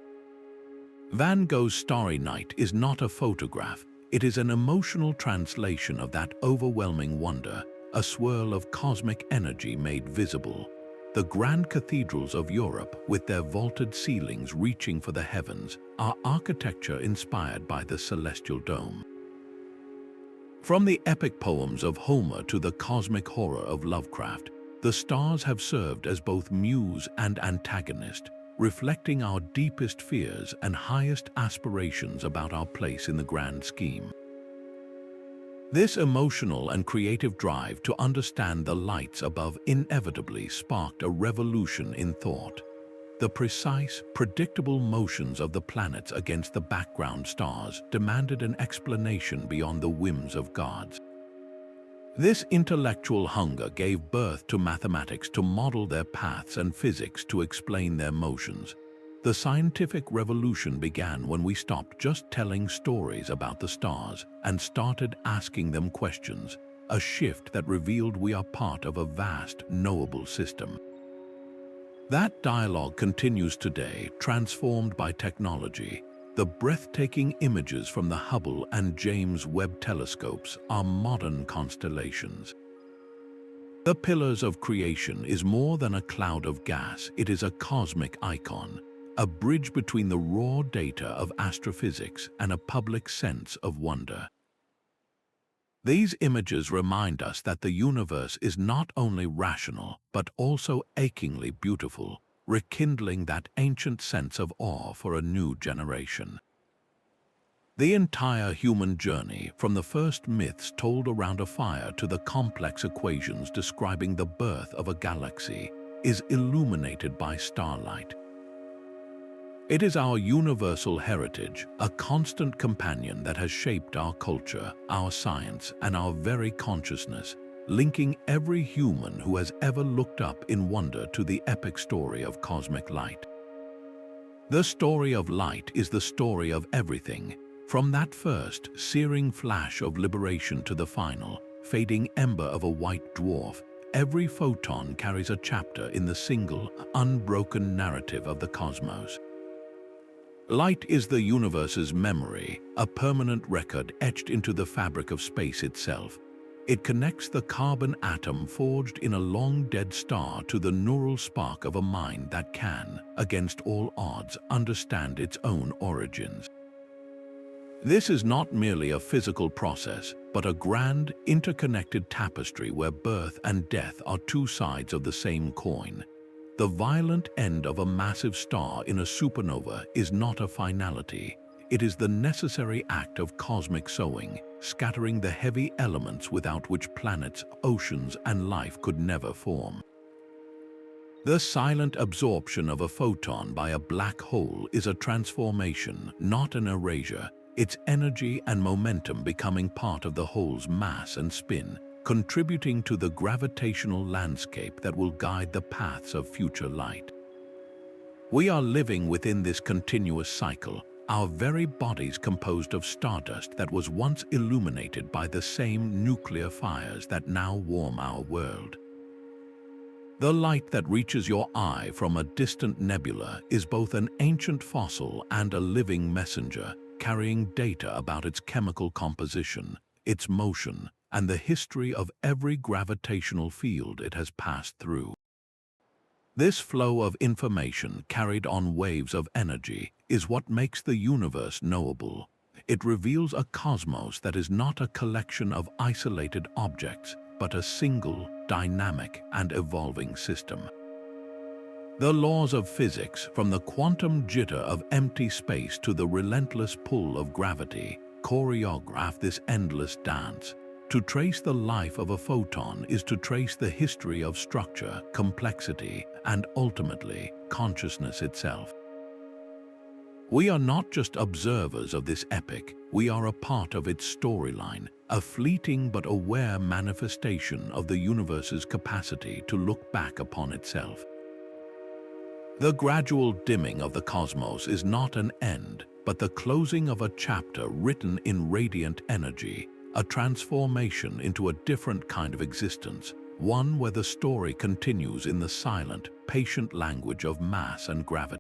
Speaker 1: Van Gogh's Starry Night is not a photograph, it is an emotional translation of that overwhelming wonder, a swirl of cosmic energy made visible. The grand cathedrals of Europe, with their vaulted ceilings reaching for the heavens, are architecture inspired by the celestial dome. From the epic poems of Homer to the cosmic horror of Lovecraft, the stars have served as both muse and antagonist, reflecting our deepest fears and highest aspirations about our place in the grand scheme. This emotional and creative drive to understand the lights above inevitably sparked a revolution in thought. The precise, predictable motions of the planets against the background stars demanded an explanation beyond the whims of gods. This intellectual hunger gave birth to mathematics to model their paths and physics to explain their motions. The scientific revolution began when we stopped just telling stories about the stars and started asking them questions, a shift that revealed we are part of a vast, knowable system. That dialogue continues today, transformed by technology. The breathtaking images from the Hubble and James Webb telescopes are modern constellations. The Pillars of Creation is more than a cloud of gas, it is a cosmic icon, a bridge between the raw data of astrophysics and a public sense of wonder. These images remind us that the universe is not only rational, but also achingly beautiful, rekindling that ancient sense of awe for a new generation. The entire human journey, from the first myths told around a fire to the complex equations describing the birth of a galaxy, is illuminated by starlight. It is our universal heritage, a constant companion that has shaped our culture, our science, and our very consciousness, linking every human who has ever looked up in wonder to the epic story of cosmic light. The story of light is the story of everything, from that first, searing flash of liberation to the final, fading ember of a white dwarf. Every photon carries a chapter in the single, unbroken narrative of the cosmos. Light is the universe's memory, a permanent record etched into the fabric of space itself. It connects the carbon atom forged in a long-dead star to the neural spark of a mind that can, against all odds, understand its own origins. This is not merely a physical process, but a grand, interconnected tapestry where birth and death are two sides of the same coin. The violent end of a massive star in a supernova is not a finality. It is the necessary act of cosmic sewing, scattering the heavy elements without which planets, oceans, and life could never form. The silent absorption of a photon by a black hole is a transformation, not an erasure, its energy and momentum becoming part of the hole's mass and spin, contributing to the gravitational landscape that will guide the paths of future light. We are living within this continuous cycle, our very bodies composed of stardust that was once illuminated by the same nuclear fires that now warm our world. The light that reaches your eye from a distant nebula is both an ancient fossil and a living messenger, carrying data about its chemical composition, its motion, and the history of every gravitational field it has passed through. This flow of information, carried on waves of energy, is what makes the universe knowable. It reveals a cosmos that is not a collection of isolated objects, but a single, dynamic, and evolving system. The laws of physics, from the quantum jitter of empty space to the relentless pull of gravity, choreograph this endless dance. To trace the life of a photon is to trace the history of structure, complexity, and ultimately, consciousness itself. We are not just observers of this epic, we are a part of its storyline, a fleeting but aware manifestation of the universe's capacity to look back upon itself. The gradual dimming of the cosmos is not an end, but the closing of a chapter written in radiant energy, a transformation into a different kind of existence, one where the story continues in the silent, patient language of mass and gravity.